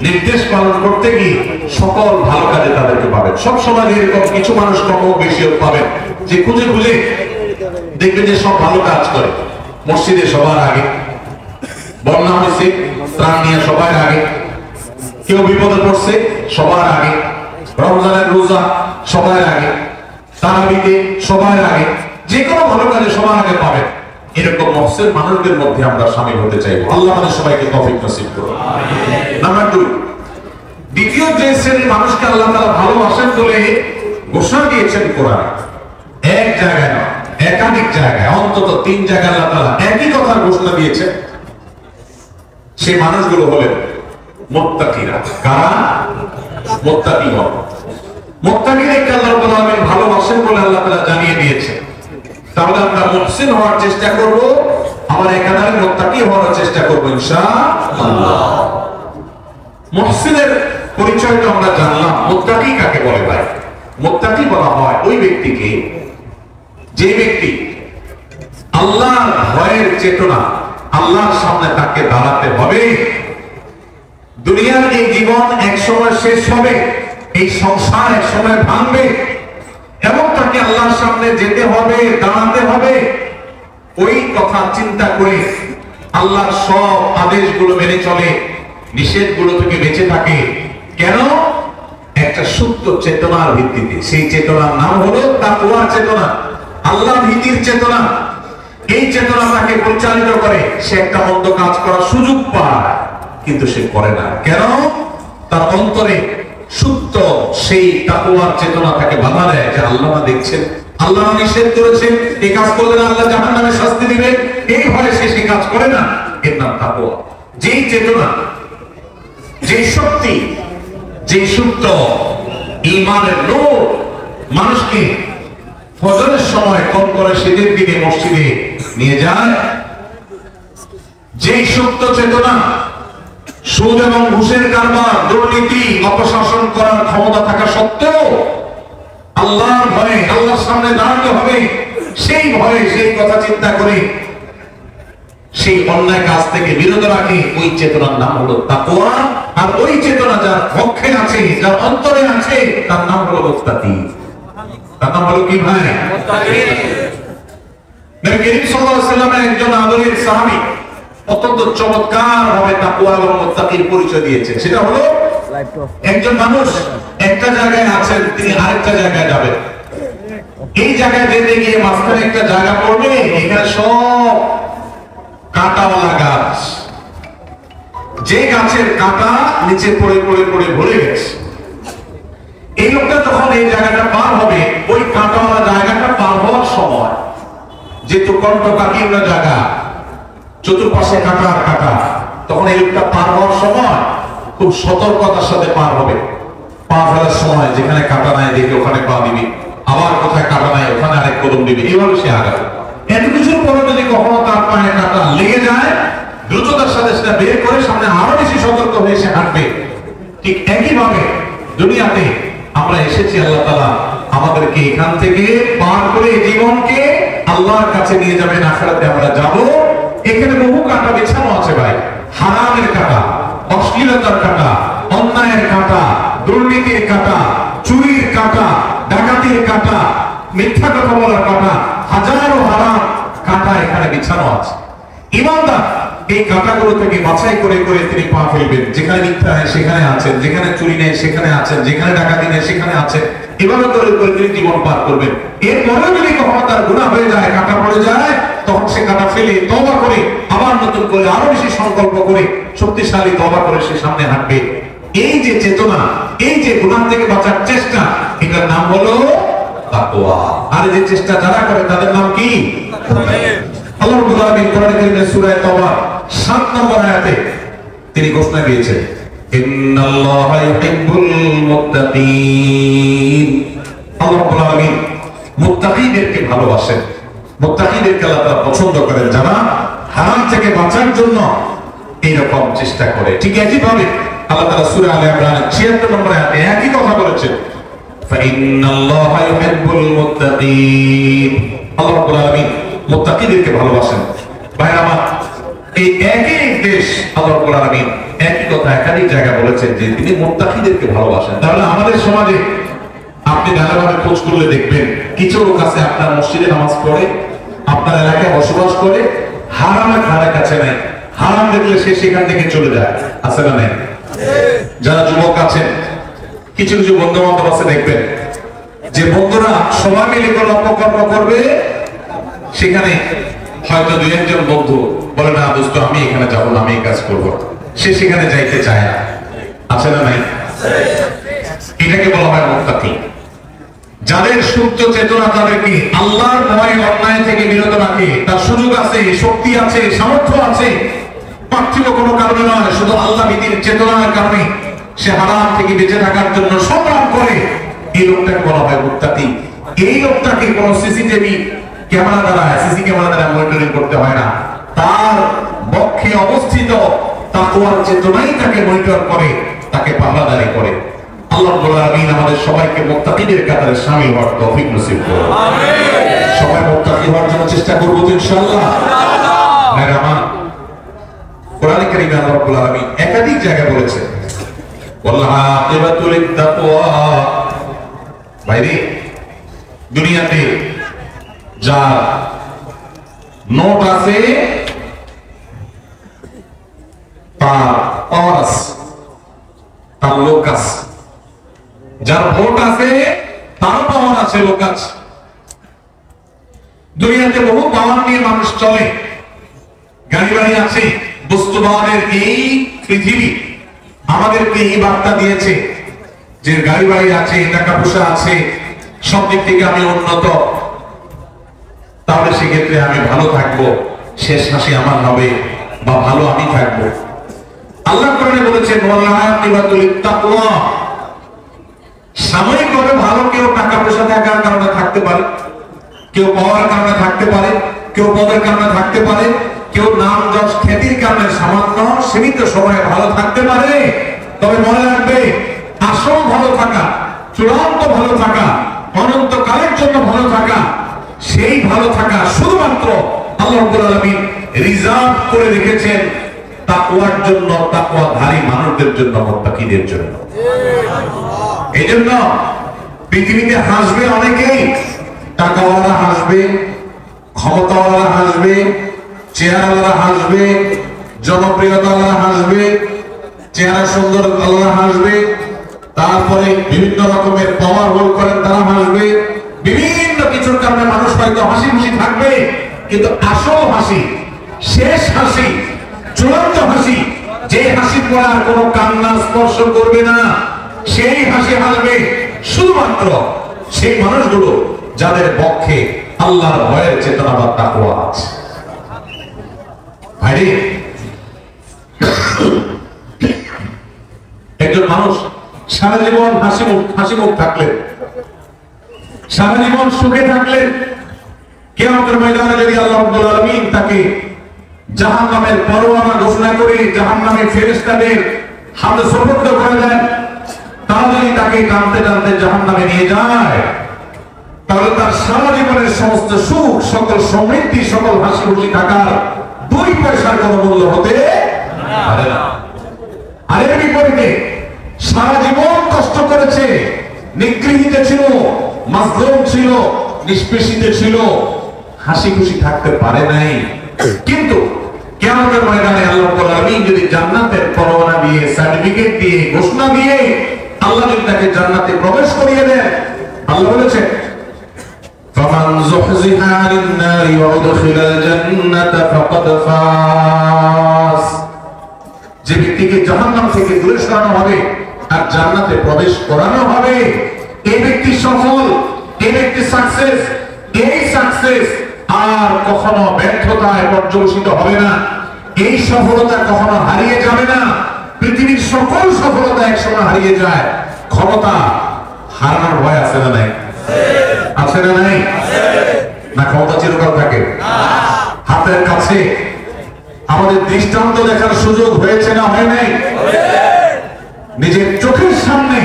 নির্দেশ পালন করতে গিয়ে সকল ভালো কাজে তাদেরকে পাবেন। সব সময় এরকম কিছু মানুষ কম বেশি পাবেন যে খুঁজে খুঁজে দেখবেন যে সব ভালো কাজ করে। মসজিদে সবার আগে, বন্যা হয়েছে ত্রাণ নিয়ে সবার আগে, কেউ বিপদে পড়ছে সবার আগে, রমজানের রোজা সবার আগে, তারাবিতে সবার আগে, যে কোনো ভালো কাজে সবার আগে পাবেন। এরকম মুহসিন মানুষদের মধ্যে আমরা শামিল হতে চাইবো। আল্লাহ আমাদের সবাইকে তৌফিক নসিব করুন। নাম্বার 2, দ্বিতীয় যে শ্রেণীর মানুষকে আল্লাহ তাআলা ভালোবাসেন বলে ঘোষণা দিয়েছেন কোরআনে, এক জায়গায় নয়, একাধিক জায়গায়, অন্তত 3 জায়গায় আল্লাহ তাআলা একই কথার ঘোষণা দিয়েছেন। সেই মানুষগুলো হলেন মুত্তাকিরা। কারা? মুত্তাকিগণ। মুত্তাকিদেরকে আল্লাহ রাব্বুল আলামিন ভালোবাসেন বলে আল্লাহ তাআলা জানিয়ে দিয়েছেন। তাহলে আমরা মুহসিন হওয়ার চেষ্টা করব, আমরা একাধারে মুত্তাকি হওয়ার চেষ্টা করব ইনশাআল্লাহ। মুহসিনের পরিচয়টা আমরা জানলাম। মুত্তাকি কাকে বলে ভাই? মুত্তাকি বলা হয় ওই ব্যক্তিকে যে ব্যক্তি আল্লাহর ভয়ের চেতনা, আল্লাহর সামনে তাকে দাঁড়াতে হবে। দুনিয়ার এই জীবন এক সময় শেষ হবে, এই সংসার এক সময় ভাঙবে এবং তাকে আল্লাহর সামনে যেতে হবে, দাঁড়াতে হবে। ওই কথা চিন্তা করে আল্লাহর সব আদেশগুলো মেনে চলে, নিষেধগুলো থেকে বেঁচে থাকে। কেন? একটা সুপ্ত চেতনার ভিত্তিতে। সেই চেতনার নাম হলো তাকওয়ার চেতনা, আল্লাহ ভীতির চেতনা। এই চেতনা তাকে পরিচালিত করে। সে একটা মন্দ কাজ করার সুযোগ পায়, কিন্তু সে করে না। কেন? তার অন্তরে সুপ্ত সেই তাকওয়ার চেতনা তাকে বাধা দেয় যে আল্লাহ দেখছেন, আল্লাহ নিষেধ করেছেন, এই কাজ করলে আল্লাহ জাহান্নামে শাস্তি দিবেন। এই ভয়ে সে সেই কাজ করে না। এর নাম তাকওয়া। যেই চেতনা, যেই শক্তি, যেই সুপ্ত ঈমানের নূর মানুষকে ফজরের সময় কম করে শীতের দিনে মসজিদে নিয়ে যায়, যেই সুপ্ত চেতনা সুদ এবং ঘুষের কারবার, দুর্নীতি, অপশাসন করার ক্ষমতা থাকা সত্ত্বেও ভয়ে আল্লাহর সামনে দাঁড়াতে হবে, সেই ভয়ে সেই কথা চিন্তা করে সেই অন্যায় কাজ থেকে বিরত রাখে, ওই চেতনার নাম হলো তাকওয়া। আর ওই চেতনা যার পক্ষে আছে, যার অন্তরে আছে, তার নাম হলো মুত্তাকি। তার নাম হলো কি ভাই? মুত্তাকি। নবী করিম সাল্লাল্লাহু আলাইহি ওয়াসাল্লামের একজন আদরের সাহাবী অত্যন্ত চমৎকার ভাবে তাকওয়া এবং মুত্তাকির পরিচয় দিয়েছেন। সেটা হলো একজন মানুষ একটা জায়গায় আছেন, তিনি আরেকটা জায়গায় যাবেন। এই জায়গায় যেতে গিয়ে মাঝখানে একটা জায়গা পড়বে, এখানে সব কাঁটাওয়ালা গাছ, যে গাছের কাঁটা নিচে পড়ে পড়ে পড়ে ভরে গেছে। এই লোকটা যখন এই জায়গাটা পার হবে, ওই কাঁটাওয়ালা জায়গাটা পার হওয়ার সময়, যেহেতু কণ্ঠকাকীর্ণ জায়গা, চতুর্পাশে কাঁটা আর কাঁটা, তখন এই লোকটা পার হওয়ার সময় খুব সতর্কতার সাথে পার হবে। পা ফেলার সময় যেখানে কাঁটা নাই দেখে ওখানে পা দিবি, আবার কোথায় কাঁটা নাই ওখানে আরেক কদম দিবি, এইভাবে সে আগাবে। এত কিছুর পরে যদি কখনো তার পায়ে কাঁটা লেগে যায়, দ্রুততার সাথে সেটা বের করে সামনে আরো বেশি সতর্ক হয়ে সে হাঁটবে। ঠিক একই ভাবে দুনিয়াতে আমরা এসেছি, আল্লাহ তাআলা আমাদেরকে এখান থেকে পার করে জীবনকে আল্লাহর কাছে নিয়ে যাবেন, আখিরাতে আমরা যাব। এখানে বহু কাঁটা বিছানো আছে ভাই, হারামের কাঁটা, অশ্লীলতার কাঁটা, অন্যায়ের কাঁটা, দুর্নীতির কাঁটা, চুরির কাঁটা, ডাকাতির কাঁটা, মিথ্যা কথা বলার কাঁটা, হাজারো হারাম কাঁটা এখানে বিছানো আছে। ঈমানদার এই কাঁটাগুলো থেকে বাছাই করে করে তিনি পা ফেলবেন। যেখানে মিথ্যা নেই সেখানে আছেন, যেখানে চুরি নেই সেখানে আছেন, যেখানে ডাকাতি নেই সেখানে আছেন, এভাবে করে করে তিনি জীবন পার করবেন। এরপরে যদি কখনো তার গুনাহ হয়ে যায়, কাঁটা পড়ে যায়, তখন সে কাঁটা ফেলে তওবা করে আবার নতুন করে আরো বেশি সংকল্প করে শক্তিশালী তওবা করে সে সামনে হাঁটবে। এই যে চেতনা, এই যে গুনাহ থেকে বাঁচার চেষ্টা, এটার নাম হলো তাকওয়া। আর এই যে চেষ্টা যারা করে তাদের নাম কি? আল্লাহ রাব্বুল আলামিন কোরআন কারীমের সূরা তাওবা 7 নম্বর আয়াতে তিনি ঘোষণা দিয়েছেন, ইন্নাল্লাহা ইউহিব্বুল মুত্তাকিন। আল্লাহ রাব্বুল আলামিন মুত্তাকিদেরকে ভালোবাসেন, মুত্তাকিদেরকে আল্লাহ তাআলা পছন্দ করেন, যারা হারাম থেকে বাঁচার জন্য এইরকম চেষ্টা করে। ঠিক একই ভাবে আল্লাহ তাআলা সূরা আলে ইমরানের 76 নম্বর আয়াতে একই কথা বলেছেন, ফাইন্নাল্লাহা ইউহিব্বুল মুত্তাকিন। আল্লাহ রাব্বুল আলামিন মুত্তাকিদেরকে ভালোবাসেন। ভাই আমার, এই একই নির্দেশ আল্লাহ রাব্বুল আলামিন একই কথা একাধিক জায়গা বলেছেন যে তিনি মুত্তাকিদেরকে ভালোবাসেন। তাহলে আমাদের সমাজে আপনি নানাভাবে খোঁজ করলে দেখবেন, কিছু লোক আছে আপনার মসজিদে নামাজ পড়ে, আপনার এলাকায় বসবাস করে, হারামের ধারে কাছে নাই, হারাম দেখলে সে সেখান থেকে চলে যায়, আছে না নাই? যারা যুবক আছেন, কিছু কিছু বন্ধু বান্ধব আছে, দেখবেন যে বন্ধুরা সবাই মিলে কোনো অপকর্ম করবে, সেখানে হয়তো দুই একজন বন্ধু বলে, না দোস্ত আমি এখানে যাবো না, আমি এই কাজ করবো, সে সেখানে যাইতে চায় না, আছে না নাই? এটাকে বলা হয় মুত্তাকি। যাদের সুপ্ত চেতনা, তাদেরকে আল্লাহর ভয়ে অন্যায় থেকে বিরত রাখে, তার সুযোগ আছে, শক্তি আছে, সামর্থ্য আছে, পার্থিব কোনো কারণে নয়, শুধু আল্লাহ ভীতির চেতনার কারণে সে হারাম থেকে বেঁচে থাকার জন্য সংগ্রাম করে, এই লোকটাকে বলা হয় মুত্তাকি। এই লোকটাকে কোন সিসিটিভি ক্যামেরা দ্বারা, সিসি ক্যামেরা দ্বারা মনিটরিং করতে হয় না, তার বক্ষে অবস্থিত তাকওয়ার চেতনাই তাকে মনিটর করে, তাকে পাহারাদারি করে। আল্লাহ রাব্বুল আলামিন আমাদের সবাইকে মুত্তাকিদের কাতারে শামিল হওয়ার তৌফিক নসিব করুন। আমিন। সবাই মুত্তাকি হওয়ার জন্য চেষ্টা করব তো ইনশাআল্লাহ। ইনশাআল্লাহ। কোরআন কারীমে আল্লাহ রাব্বুল আলামিন একাধিক জায়গায় বলেছেন, ওয়াল আকিবাতু লিত-তাকওয়া। ভাইরে, দুনিয়াতে যা নোট আছে তার পাওয়ার আছে, তার লোক আছে, যার ভোট আছে তার পাওয়ার আছে, লোক আছে। দুনিয়াতে বহু পাওয়ার নিয়ে মানুষ চলে, গাড়ি বাড়ি আছে। বস্তুবাদের এই পৃথিবী আমাদেরকে এই বার্তা দিয়েছে যে গাড়ি বাড়ি আছে, টাকা পয়সা আছে, সব দিক থেকে আমি উন্নত, তাহলে সেক্ষেত্রে আমি ভালো থাকবো, শেষ হাসি আমার হবে, বা ভালো আমি থাকবো। আল্লাহ কোরআনে বলেছেন, ওয়াল আকিবাতু লিত-তাকওয়া। সাময়িকভাবে ভালো, কেউ টাকা পয়সা থাকার কারণে থাকতে পারে, কেউ পাওয়ার কারণে থাকতে পারে, কেউ পদের কারণে থাকতে পারে, কেউ নাম যশ খ্যাতির কারণে সামান্য সীমিত সময়ে ভালো থাকতে পারে। তবে মনে রাখবে, আসল ভালো থাকা, চূড়ান্ত ভালো থাকা, অনন্তকালের জন্য ভালো থাকা, সেই ভালো থাকা শুধুমাত্র আল্লাহ রাব্বুল আলামিন রিজার্ভ করে রেখেছেন তাকওয়ার জন্য, তাকওয়াধারী মানুষদের জন্য, মুত্তাকিদের জন্য। এই জন্য পৃথিবীতে হাসবে অনেকেই, টাকাওয়ালা হাসবে, ক্ষমতাওয়ালা হাসবে, চেহারাওয়ালা হাসবে, জনপ্রিয়তাওয়ালা হাসবে, চেহারা সুন্দর আল্লাহ হাসবে, তারপরে বিভিন্ন রকমের পাওয়ার হোল্ড করেন তারা হাসবে, বিভিন্ন কিছুর কারণে মানুষ হয়তো হাসি খুশি থাকবে, কিন্তু আসল হাসি, শেষ হাসি, চূড়ান্ত হাসি, যে হাসি পরে আর কোনো কান্না স্পর্শ করবে না, সেই হাসি হাসবে শুধুমাত্র সেই মানুষগুলো যাদের পক্ষে আল্লাহর ভয়ের চেতনা বা তাকওয়া আছে। ভাই, একজন মানুষ সারা জীবন হাসি মুখ থাকলেন, সারা জীবন সুখে থাকলেন, কিয়ামতের ময়দানে যদি আল্লাহ রাব্বুল আলামিন তাকে জাহান্নামের পরোয়ানা ঘোষণা করে জাহান্নামের ফেরেশতাদের হাতে সুপর্দ করে দেন, তারা যদি তাকে টানতে টানতে জাহান্নামে নিয়ে যায়, তাহলে তার সারা জীবনের সমস্ত সুখ, সকল সমৃদ্ধি, সকল হাসি খুশি থাকার 2 পয়সার কোনো মূল্য হতে পারে না। আর এর বিপরীতে সারা জীবন কষ্ট করেছে, নিগৃহীত ছিল, মাজলুম ছিল, নিষ্পেষিত ছিল, হাসি খুশি থাকতে পারে নাই, কিন্তু কিয়ামতের ময়দানে আল্লাহ রাব্বুল আলামিন যদি জান্নাতের পরোয়ানা দিয়ে, সার্টিফিকেট দিয়ে, ঘোষণা দিয়ে আল্লাহ যদি তাকে জান্নাতে প্রবেশ করিয়ে দেন, আল্লাহ বলেছেন ফামান যুহযিহা আনিন নারি ওয়া উদখিলাল জান্নাতা ফাকাদ ফাজ। যে ব্যক্তিকে জাহান্নাম থেকে দূরে সরানো হবে আর জান্নাতে প্রবেশ করানো হবে, এই ব্যক্তি সফল, এই ব্যক্তি সাকসেস। এই সাকসেস আর কখনো ব্যর্থতায় পর্যবসিত হবে না, এই সফলতা কখনো হারিয়ে যাবে না। পৃথিবীর সকল সফলতা একসময় হারিয়ে যায়, ক্ষমতা হারানোর ভয় আছে না নাই? আছে না নাই? না ক্ষমতা চিরকাল থাকে? হাতের কাছে আমাদের দৃষ্টান্ত দেখার সুযোগ হয়েছে না হয় নাই? নিজের চোখের সামনে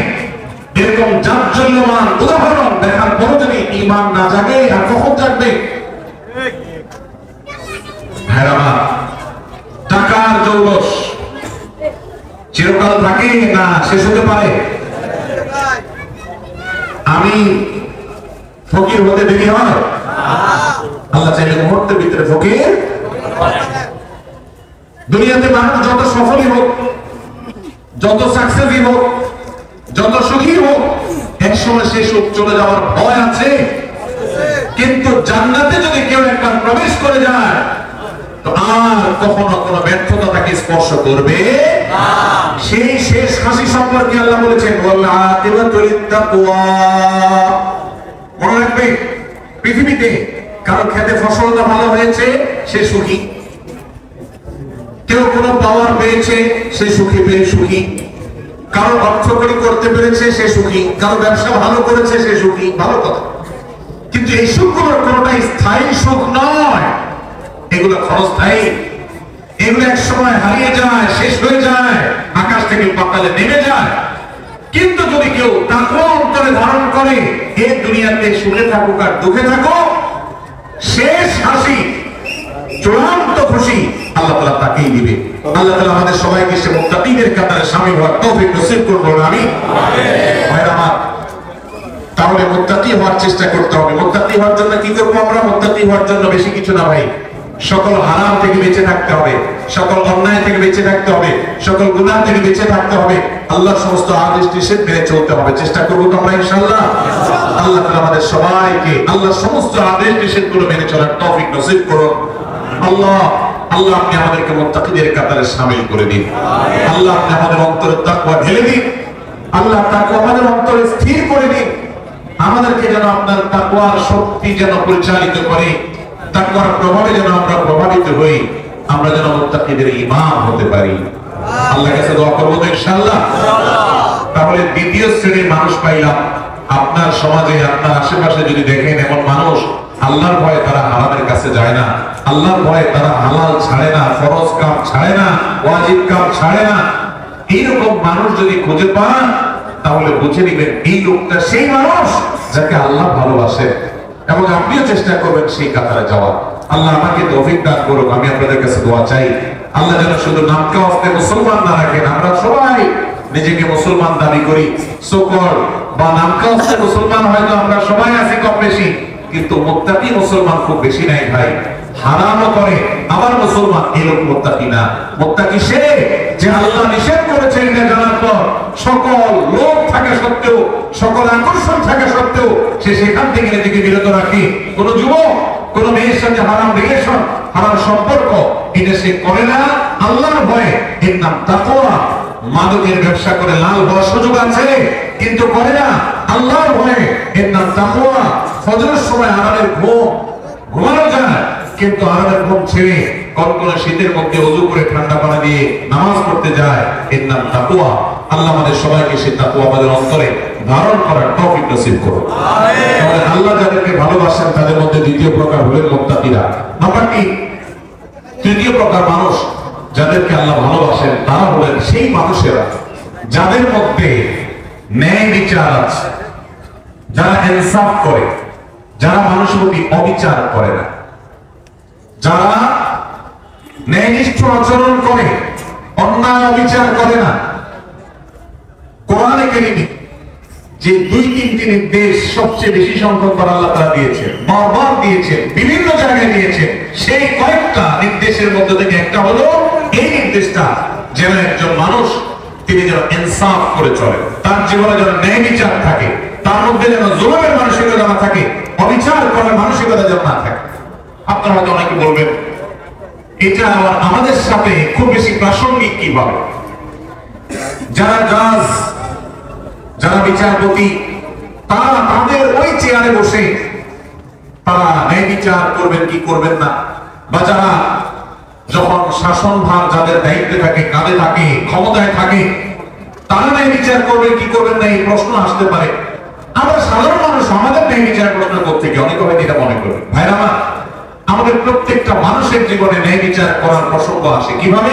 এরকম জাজ্জল্যমান উদাহরণ দেখার পর যদি ঈমান না জাগে, আর কখন জাগবে? ভাইরা, টাকার জৌলস চিরকাল থাকে না, শেষ হতে পারে। আমি ফকির হতে দেরি হয়? আল্লাহ চাইলে মুহূর্তের ভিতরে ফকির। দুনিয়াতে মানুষ যত সফলই হোক, যত সাকসেসই হোক, যত সুখী হোক, একসময় সে সুখ চলে যাওয়ার ভয় আছে। কিন্তু জান্নাতে যদি কেউ একবার প্রবেশ করে যায়, তো আর কখনো কোনো ব্যর্থতা তাকে স্পর্শ করবে না। সেই শেষ হাসি সম্পর্কে আল্লাহ বলেছেন ওয়াল আকিবাতু লিত্তাকওয়া। মনে রাখবে, পৃথিবীতে কারো খেতে ফসলটা ভালো হয়েছে, সে সুখী। কেউ কোনো পাওয়ার পেয়েছে, সে সুখী, পেয়ে সুখী। কারো অর্থকরী করতে পেরেছে, সে সুখী। কারো ব্যবসা ভালো করেছে, সে সুখী। ভালো কথা, কিন্তু এই সুখগুলোর কোনোটাই স্থায়ী সুখ নয়। এগুলো ক্ষণস্থায়ী, এগুলো এক সময় হারিয়ে যায়, শেষ হয়ে যায়, আকাশ থেকে পাতালে নেমে যায়। কিন্তু যদি কেউ তাকওয়া অন্তরে ধারণ করে, এই দুনিয়াতে সুখে থাকুক আর দুঃখে থাকুক, শেষ হাসি, চূড়ান্ত খুশি আল্লাহ তাআলা তাকেই দিবে। আল্লাহ তাআলা আমাদের সবাইকে সে মুত্তাকিদের কাতারে শামিল হওয়ার তৌফিক নসিব করুন। আমিন। ভাইরা আমার, তাহলে মুত্তাকি হওয়ার চেষ্টা করতে হবে। মুত্তাকি হওয়ার জন্য কি করব আমরা? মুত্তাকি হওয়ার জন্য বেশি কিছু না ভাই, সকল হারাম থেকে বেঁচে থাকতে হবে, সকল অন্যায় থেকে বেঁচে থাকতে হবে, সকল গুনাহ থেকে বেঁচে থাকতে হবে, আল্লাহর সমস্ত আদেশ নিষেধ মেনে চলতে হবে। চেষ্টা করব তো আমরা ইনশাআল্লাহ। আল্লাহ তাআলা আমাদের সবাইকে আল্লাহর সমস্ত আদেশ নিষেধগুলো মেনে চলার তৌফিক নসিব করুন। আল্লাহ আপনি আমাদেরকে মুত্তাকিদের কাতারে শামিল করে দিন। আল্লাহ আপনি আমাদের অন্তরে তাকওয়া ঢেলে দিন। আল্লাহ তাকওয়া আমাদের অন্তরে স্থির করে দিন। আমাদেরকে যেন আপনার তাকওয়ার শক্তি যেন পরিচালিত করে, তাকওয়ার প্রভাবে যেন আমরা প্রভাবিত হই, আমরা যেন মুত্তাকিদের ইমাম হতে পারি। আল্লাহর কাছে দোয়া করব তো ইনশাআল্লাহ। তাহলে দ্বিতীয় শ্রেণীর মানুষ পাইলাম। আপনার সমাজে, আপনার আশেপাশে যদি দেখেন এমন মানুষ, আল্লাহর ভয়ে তারা হারামের কাছে যায় না, আল্লাহর ভয়ে তারা হালাল ছাড়ে না, ফরজ কাম ছাড়ে না, ওয়াজিব কাম ছাড়ে না, এইরকম মানুষ যদি খুঁজে পান, তাহলে বুঝে নেবেন এই লোকটা সেই মানুষ যাকে আল্লাহ ভালোবাসেন, এবং আপনিও চেষ্টা করবেন সেই কাতারে যাওয়া। আল্লাহ আমাকে তৌফিক দান করুক। আমি আপনাদের কাছে দোয়া চাই, আল্লাহ যেন শুধু নামকে অস্তে মুসলমান না রাখেন। আমরা সবাই নিজেকে মুসলমান দাবি করি, সকল বা নামকে অস্তে মুসলমান হয়তো আমরা সবাই আছি কম বেশি, কিন্তু মুত্তাকি মুসলমান খুব বেশি নাই ভাই। হারামও করে আবার মুসলমান, এই লোক মুত্তাকি না। মুত্তাকি সে যে আল্লাহ নিষেধ করেছেন এটা জানার পর সকল লোক থাকা সত্ত্বেও, সকল আকর্ষণ থাকা সত্ত্বেও সে সেখান থেকে নিজেকে বিরত রাখে। কোন যুবক কোন মেয়ের সাথে হারাম রিলেশন, হারাম সম্পর্ক এটা সে করে না আল্লাহর ভয়ে, এর নাম তাকওয়া। মাদকের ব্যবসা করে লাল হওয়ার সুযোগ আছে কিন্তু করে না আল্লাহর ভয়ে, এর নাম তাকওয়া। ফজরের সময় আরামের ঘুমানো যায়, কিন্তু আরামের ঘুম ছেড়ে কনকনে শীতের মধ্যে ওযু করে ঠান্ডা পানি দিয়ে নামাজ পড়তে যায়, এর নাম তাকওয়া। আল্লাহ আমাদের সবাইকে সেই তাকওয়া আমাদের অন্তরে ধারণ করার তৌফিক নসিব করুন। আমিন। আল্লাহ যাদেরকে ভালোবাসেন তাদের মধ্যে দ্বিতীয় প্রকার হলেন মুত্তাকিরা। নাম্বার 3, তৃতীয় প্রকার মানুষ যাদেরকে আল্লাহ ভালোবাসেন তারা হলেন সেই মানুষেরা যাদের মধ্যে ন্যায় বিচার আছে, যারা ইনসাফ করে, যারা মানুষের প্রতি অবিচার করে না, যারা ন্যায়নিষ্ঠ আচরণ করে, অন্যায় অবিচার করে না। কোরআনে কারীমে যে 2-3টি নির্দেশ সবচেয়ে বেশি সংখ্যক আল্লাহ তাআলা দিয়েছেন, বারবার দিয়েছেন, বিভিন্ন জায়গায় দিয়েছেন, সেই কয়েকটা নির্দেশের মধ্যে থেকে একটা হলো এই নির্দেশটা যেন একজন মানুষ তিনি যেন ইনসাফ করে চলে, তার জীবনে যেন ন্যায় বিচার থাকে, তার মধ্যে যেন জুলুমের মানসিকতা না থাকে, অবিচার করার মানসিকতা যেন না থাকে। আপনারা হয়তো অনেকে বলবেন এটা আবার আমাদের সাথে খুব বেশি প্রাসঙ্গিক কিভাবে? যারা জাজ, যারা বিচারপতি, তারা তাদের ওই চেয়ারে বসে তারা ন্যায় বিচার করবেন কি করবেন না, বা যারা যখন শাসনভার যাদের দায়িত্বে থাকে, কাঁধে থাকে, ক্ষমতায় থাকে, তারা ন্যায় বিচার করবেন কি করবেন না এই প্রশ্ন আসতে পারে। আবার সাধারণ মানুষ আমাদের ন্যায় বিচার প্রশ্ন করতে গিয়ে অনেকে হয়তো এটা মনে করবে। ভাইরা আমার, আমাদের প্রত্যেকটা মানুষের জীবনে ন্যায় বিচার করার প্রসঙ্গ আসে কিভাবে?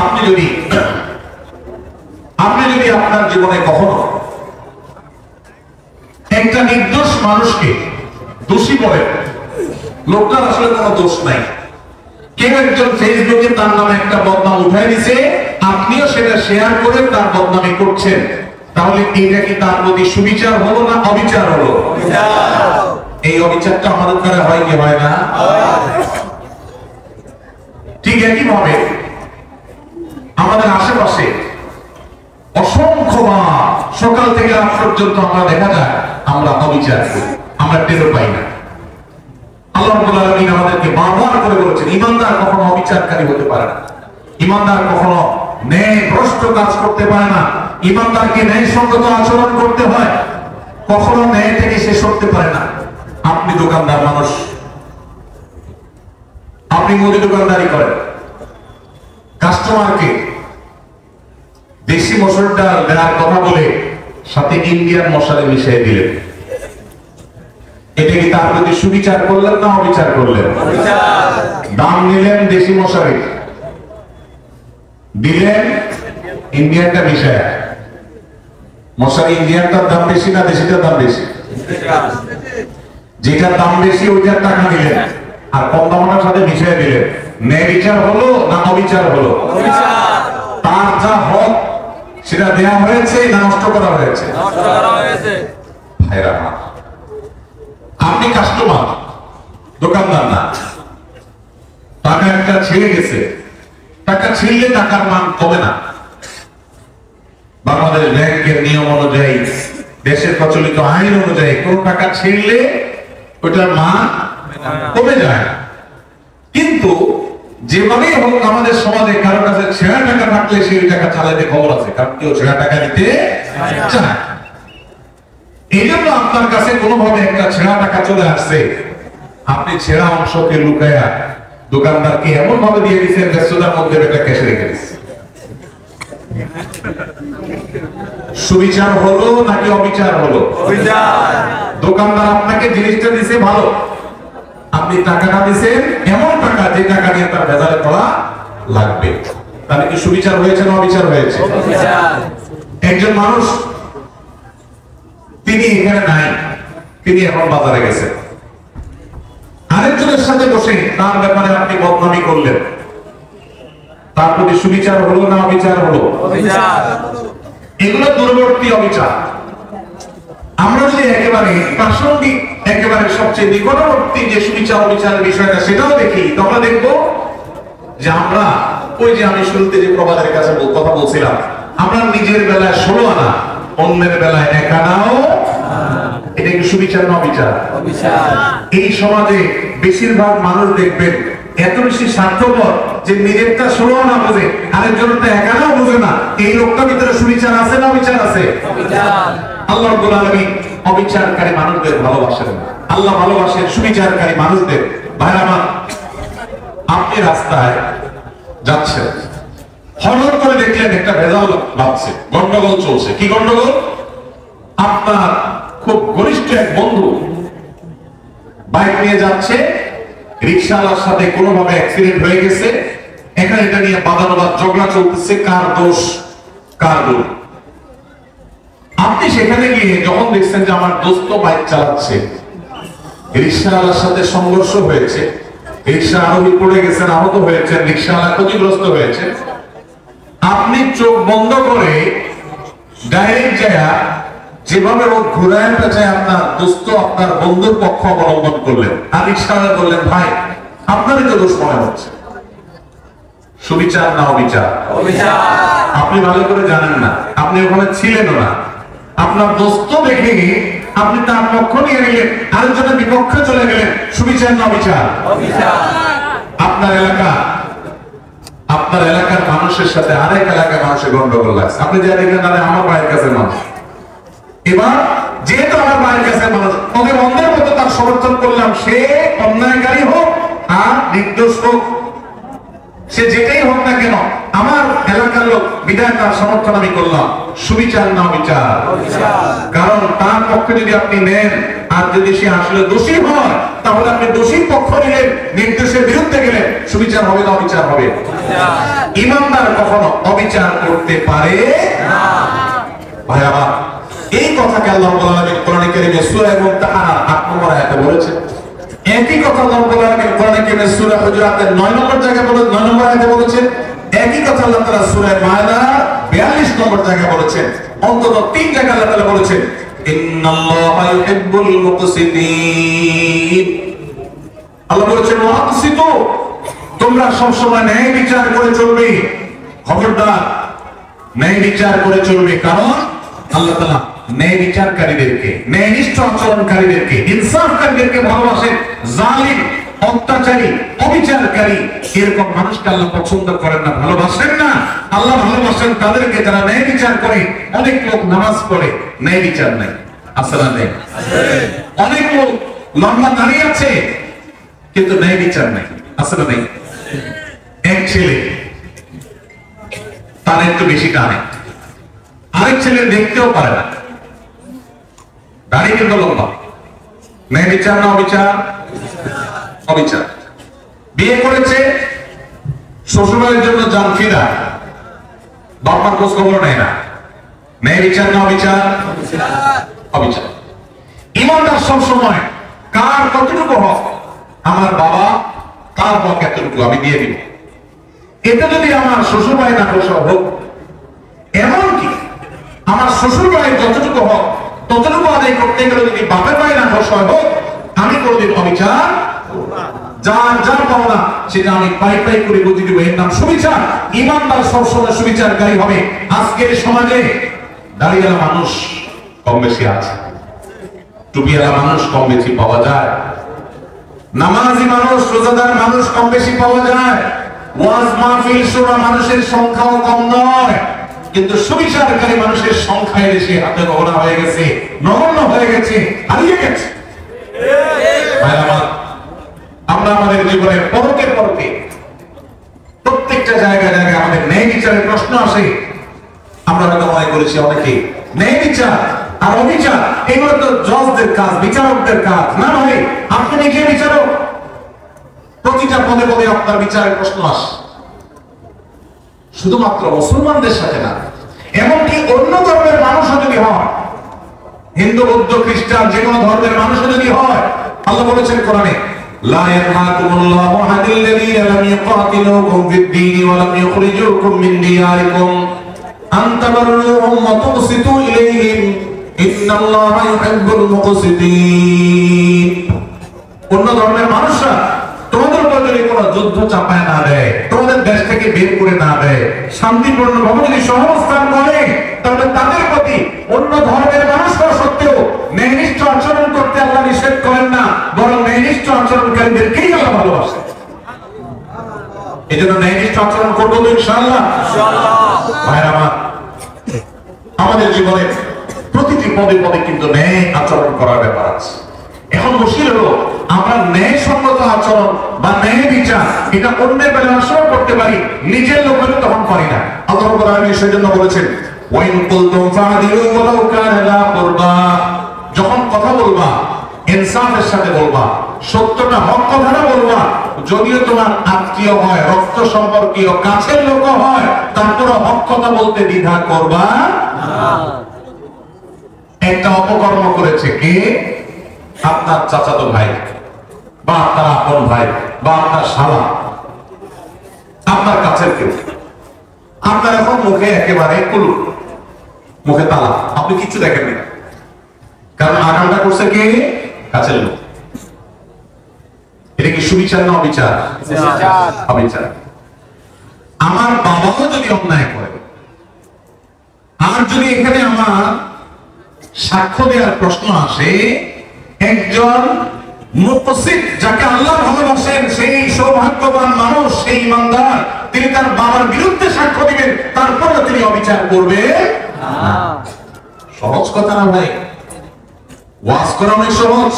আপনি যদি আপনার জীবনে কখনো একটা নির্দোষ মানুষকে দোষী বলেন, লোকটার আসলে কোনো দোষ নাই, কেউ একজন ফেসবুকে তার নামে একটা বদনাম উঠাই দিছে, আপনিও সেটা শেয়ার করে তার বদনামি করছেন, তাহলে এটা কি তার প্রতি সুবিচার হলো না অবিচার হলো? এই অবিচারটা আমাদের দ্বারা হয় কি হয় না? ঠিক একই ভাবে আমাদের আশেপাশে অসংখ্যবার সকাল থেকে রাত পর্যন্ত আমরা দেখা যায় আমরা অবিচার করি, আমরা টের পাই না। আল্লাহ রাব্বুল আলামিন আমাদেরকে বারবার করে বলেছেন ঈমানদার কখনো অবিচারকারী হতে পারে না, ঈমানদার কখনো ন্যায় ভ্রষ্ট কাজ করতে পারে না, ঈমানদারকে ন্যায়সঙ্গত আচরণ করতে হয়, কখনো ন্যায় থেকে সে সরতে পারে না। আপনি দোকানদার মানুষ, আপনি মুদি দোকানদারি করেন, কাস্টমারকে দেশি মসুর ডাল দেওয়ার কথা বলে সাথে ইন্ডিয়ান মশলা মিশিয়ে দিলেন, এটা কি তার প্রতি সুবিচার করলেন না অবিচার করলেন? দাম নিলেন দেশি মশারি, দিলেন ইন্ডিয়ানটা মিশায়। মশারি ইন্ডিয়ানটার দাম বেশি না দেশিটার দাম বেশি? যেটার দাম বেশি ওইটার টাকা দিলেন, আর কম দামটার সাথে মিশিয়ে দিলেন। ন্যায় বিচার হলো না অবিচার হলো? তার যা হক সেটা দেয়া হয়েছে না নষ্ট করা হয়েছে? ভাইরা, আপনি কাস্টমার, দোকানদার না, টাকা একটা ছেড়ে গেছে, টাকা ছিঁড়লে টাকার মান কমে না। বাংলাদেশ ব্যাংকের নিয়ম অনুযায়ী, দেশের প্রচলিত আইন অনুযায়ী কোন টাকা ছিঁড়লে ওটার মান কমে যায়। কিন্তু যেভাবেই হোক আমাদের সমাজে কারো কাছে ছেঁড়া টাকা থাকলে সেই টাকা চালাইতে খবর আছে, কারণ কেউ ছেঁড়া টাকা দিতে চায়। এই জন্য আপনার কাছে কোনোভাবে একটা ছেঁড়া টাকা চলে আসছে, আপনি ছেঁড়া অংশকে লুকায়া দোকানদারকে এমন ভাবে দিয়ে দিচ্ছেন ব্যস্ততার মধ্যে এটা ক্যাশে রেখে দিচ্ছে। সুবিচার হলো নাকি অবিচার হলো? দোকানদার আপনাকে জিনিসটা দিছে ভালো, আপনি টাকাটা দিচ্ছেন এমন টাকা যে টাকা নিয়ে তার ভেজালে পড়া লাগবে, তাহলে কি সুবিচার হয়েছে না অবিচার হয়েছে? একজন মানুষ তিনি এখানে নাই, তিনি এখন বাজারে গেছেন। আরেকজনের সাথে বসে তার ব্যাপারে আপনি বদনামি করলেন, তার প্রতি সুবিচার হলো না অবিচার হলো? এগুলো দূরবর্তী অবিচার। আমরা যদি একেবারে প্রাসঙ্গিক, একেবারে সবচেয়ে নিকটবর্তী যে সুবিচার অবিচারের বিষয়টা সেটাও দেখি, তো আমরা দেখবো যে আমরা ওই যে আমি শুরুতে যে প্রবাদের কাছে কথা বলছিলাম, আমরা নিজের বেলায় 16 আনা, অন্যের বেলায় 1 আনাও। এটা কি সুবিচার না অবিচার? এই সমাজে বেশিরভাগ মানুষ দেখবেন এত বেশি স্বার্থপর যে নিজেরটা 16 আনা বোঝে, আরেকজনটা 1 আনাও বোঝে না। এই লোকটার ভিতরে সুবিচার আছে না অবিচার আছে? আল্লাহ রাব্বুল আলামিন অবিচারকারী মানুষদের ভালোবাসেন, আল্লাহ ভালোবাসেন সুবিচারকারী মানুষদের। ভাই আমার, আপনি রাস্তায় যাচ্ছেন, হঠাৎ করে দেখলেন একটা ভেজাল লাগছে, গন্ডগোল চলছে। কি গন্ডগোল? আপনার খুব ঘনিষ্ঠ এক বন্ধু বাইক নিয়ে যাচ্ছে, রিকশাওয়ালার সাথে কোনোভাবে অ্যাক্সিডেন্ট হয়ে গেছে, এখানে এটা নিয়ে বাদানুবাদ ঝগড়া চলতেছে, কার দোষ কার ভুল। আপনি সেখানে গিয়ে যখন দেখছেন যে আমার দোস্ত বাইক চালাচ্ছে, রিকশাওয়ালার সাথে সংঘর্ষ হয়েছে, রিকশা আরোহী পড়ে গেছেন, আহত হয়েছেন, রিকশাওয়ালা ক্ষতিগ্রস্ত হয়েছে, আপনি চোখ বন্ধ করে ডাইরেক্ট যায় যেভাবে ও ঘুরায় পেঁচায় আপনার দোস্ত, আপনার বন্ধুর পক্ষ অবলম্বন করলেন, আর রিকশাওয়ালা বললেন ভাই আপনারই তো দোষ মনে হচ্ছে। সুবিচার না অবিচার? আপনি ভালো করে জানেন না, আপনি ওখানে ছিলেনও না। আপনার দোস্ত দেখে আপনি তার পক্ষ নিয়ে নিলেন, আরেকজনের বিপক্ষে চলে গেলেন। সুবিচার না অবিচার? আপনার এলাকার মানুষের সাথে আরেক এলাকার মানুষের গন্ডগোল লাগছে, আপনি যা দেখলেন আমার ভাইয়ের কাছে মানুষ, এবার যেহেতু আমার ভাইয়ের কাছে মানুষ, ওকে অন্ধের মতো তার সমর্থন করলাম, সে অন্যায়কারী হোক আর নির্দোষ হোক, সে যেটাই হোক না কেন, আমার এলাকার লোক বিধায় তার সমর্থন আমি করলাম। সুবিচার না অবিচার? কারণ তার পক্ষে যদি আপনি নেন আর যদি সে আসলে দোষী হয়, তাহলে আপনি দোষীর পক্ষ নিলেন, নির্দোষের বিরুদ্ধে গেলেন, সুবিচার হবে না অবিচার হবে? ইমানদার কখনো অবিচার করতে পারে না। ভাই আমার, এই কথাকে আল্লাহ রাব্বুল আলামিন কোরআনে কারীমে সূরা মুমতাহানা 8 নম্বর আয়াতে বলেছেন। একই কথা আল্লাহ রাব্বুল আলামিন কোরআনে কারীমে সূরা হুজুরাতের 9 নম্বর জায়গায় 9 নম্বর আয়াতে বলেছেন। একই কথা আল্লাহ তাআলা সূরা মায়দা 42 নম্বর জায়গায় বলেছেন। অন্তত 3 জায়গায় আল্লাহ তাআলা বলেছেন ইন্নাল্লাহা ইউহিব্বুল মুকসিতিন। আল্লাহ বলেছেন ওয়াকসিতু, তোমরা সব সময় ন্যায় বিচার করে চলবে। খবরদার, ন্যায় বিচার করে চলবে, কারণ আল্লাহ তাআলা ন্যায় বিচারকারীদেরকে, ন্যায়নিষ্ঠ আচরণকারীদেরকে, ইনসাফকারীদেরকে ভালোবাসেন। জালিম, অত্যাচারী, অবিচারকারী এরকম মানুষকে আল্লাহ পছন্দ করেন না, ভালোবাসেন না। আল্লাহ ভালোবাসেন তাদেরকে যারা ন্যায় বিচার করে। অনেক লোক নামাজ পড়ে, ন্যায় বিচার নাই, আছে না নেই? অনেক লোক লম্বা দাঁড়িয়ে আছে কিন্তু ন্যায় বিচার নাই, আছে না নেই? এক ছেলে তার একটু বেশি টানে, আরেক ছেলে দেখতেও পারে না, দাড়ি কিন্তু লম্বা। ন্যায় বিচার না অবিচার? অবিচার। বিয়ে করেছে, শ্বশুরবাড়ির জন্য যান ফিরা, বাবার খোঁজ খবর নেয় না। ন্যায় বিচার না অবিচার? অবিচার। ইমানদার সব সময় কার কতটুকু হক, আমার বাবা তার হক এতটুকু আমি দিয়ে দিব, এটা যদি আমার শ্বশুর ভাই না খুশি হোক, এমনকি আমার শ্বশুর ভাইয়ের যতটুকু হক ততটুকু আদায় করতে গেলে যদি বাপের ভাই না খুশি হোক, আমি কোনদিন অবিচার, যার যার পাওনা সেটা আমি পাই পাই করে বুঝিয়ে দিব, এর নাম সুবিচার। ইমানদার সবসময় সুবিচারকারী হবে। আজকের সমাজে দাড়িওয়ালা মানুষ কম বেশি আছে, টুপিওয়ালা মানুষ কম বেশি পাওয়া যায়, নামাজি মানুষ, রোজাদার মানুষ কম বেশি পাওয়া যায়, ওয়াজ মাহফিল শোনা মানুষের সংখ্যাও কম নয়, কিন্তু সুবিচারকারী মানুষের সংখ্যায় বেশি হাতে গোনা হয়ে গেছে, নগণ্য হয়ে গেছে, হারিয়ে গেছে। আমরা আমাদের জীবনের পরতে পরতে প্রত্যেকটা জায়গায় জায়গায় আমাদের ন্যায় বিচারের প্রশ্ন আসে। আমরা হয়তো মনে করেছি অনেকে ন্যায় বিচার আর অবিচার এগুলো তো জজদের কাজ, বিচারকদের কাজ। না ভাই, আপনি নিজে বিচারক, প্রতিটা পদে পদে আপনার বিচারের প্রশ্ন আসে। শুধুমাত্র মুসলমানদের সাথে না, এমনকি অন্য ধর্মের মানুষও যদি হয়, হিন্দু বৌদ্ধ খ্রিস্টান যে কোনো ধর্মের মানুষ যদি হয়, আল্লাহ বলেছেন কোরআনে, লা ইয়ানহাকুমুল্লাহু আনিল লাযীনা লাম ইউকাতিলুকুম ফিদ-দীনি ওয়া লাম ইউখরিজুকুম মিন দিয়ারিকুম আন তাবাররুহুম ওয়া তুকসিতু ইলাইহিম ইন্নাল্লাহা ইউহিব্বুল মুকসিতিন। অন্য ধর্মের মানুষরা তোমাদের উপর যদি কোনো যুদ্ধ চাপায় না দেয়, তোমাদের দেশ থেকে বের করে না দেয়, শান্তিপূর্ণভাবে যদি সহাবস্থান করে, তাহলে তাদের প্রতি অন্য ধর্মের মানুষ হওয়া সত্ত্বেও ন্যায়নিষ্ঠ আচরণ করতে আল্লাহ নিষেধ করেন না, বরং ন্যায়নিষ্ঠ আচরণকারীদেরকেই আল্লাহ ভালোবাসেন। এই জন্য ন্যায়নিষ্ঠ আচরণ করবো তো ইনশাআল্লাহ। ভাইরা আমার, আমাদের জীবনে প্রতিটি পদে পদে কিন্তু ন্যায় আচরণ করার ব্যাপার আছে। এখন মুশকিল হলো আমরা ন্যায়সঙ্গত আচরণ বা ন্যায় বিচার এটা অন্যের বেলায় আসলে করতে পারি, নিজের লোক হলে তখন পারি না। আল্লাহ রাব্বুল আলামিন সেজন্য বলেছেন, ওয়াইন কুলতুম ফাদিলু ওয়ালাউ কানা লা কুরবা, যখন কথা বলবা ইনসাফের সাথে বলবা, সত্যটা হক কথাটা বলবা, যদিও তোমার আত্মীয় হয়, রক্ত সম্পর্কীয়, কাছের লোক হয়, তারপরে হক কথা বলতে দ্বিধা করবা না। একটা অপকর্ম করেছে কে? আপনার চাচাতো ভাই বা আপনার আপন ভাই বা আপনার শালা, আপনার কাছের কেউ। আপনার এখন মুখে একেবারে কুলু, মুখে তালা, আপনি কিছু দেখেননি, কারণ আগামটা করছে কে? কাছের লোক। এটা কি সুবিচার না অবিচার? অবিচার। আমার বাবাও যদি অন্যায় করে, আর যদি এখানে আমার সাক্ষ্য দেওয়ার প্রশ্ন আসে, একজন মুকসিত যাকে আল্লাহ ভালোবাসেন, সেই সৌভাগ্যবান মানুষ, সেই ইমানদার, তিনি তার বাবার বিরুদ্ধে সাক্ষ্য দিবেন, তারপরে তিনি অবিচার করবে না। সহজ কথা না ভাই, ওয়াজ করা অনেক সহজ,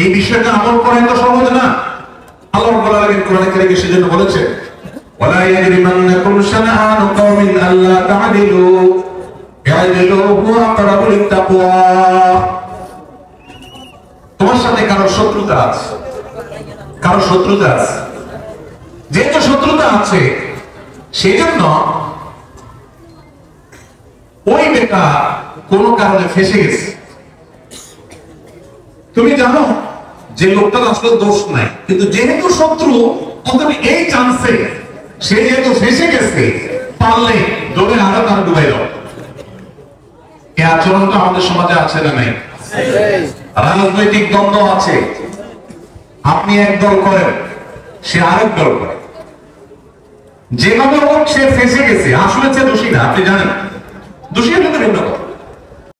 এই বিষয়টা আমল করা এত সহজ না। আল্লাহ রাব্বুল আলামিন কোরআনে কারীমে সেজন্য বলেছেন, ওয়ালা ইয়াজরিমান্নাকুম শানাআনু কওমিন আল্লা তা'দিলু ইয়াদিলু হুয়া আকরাবু লিত-তাকওয়া। তোমার সাথে কারো শত্রুতা আছে, কারো শত্রুতা আছে, যেহেতু শত্রুতা আছে সেজন্য ওই বেটা কোনো কারণে ফেসে গেছে। তুমি জানো যে লোকটার আসলে দোষ নাই, কিন্তু যেহেতু শত্রু, অন্তত এই চান্সে সে যেহেতু ফেসে গেছে, পারলে দৌড়ে আরো তার ডুবাই দাও। এই আচরণটা আমাদের সমাজে আছে না নাই? রাজনৈতিক দ্বন্দ্ব আছে, আপনি এক দল করেন, সে আরেক দল করে, যেভাবে হোক সে ফেসে গেছে, আসলে সে দোষী না, আপনি জানেন, দোষী হলে তো ভিন্ন কথা।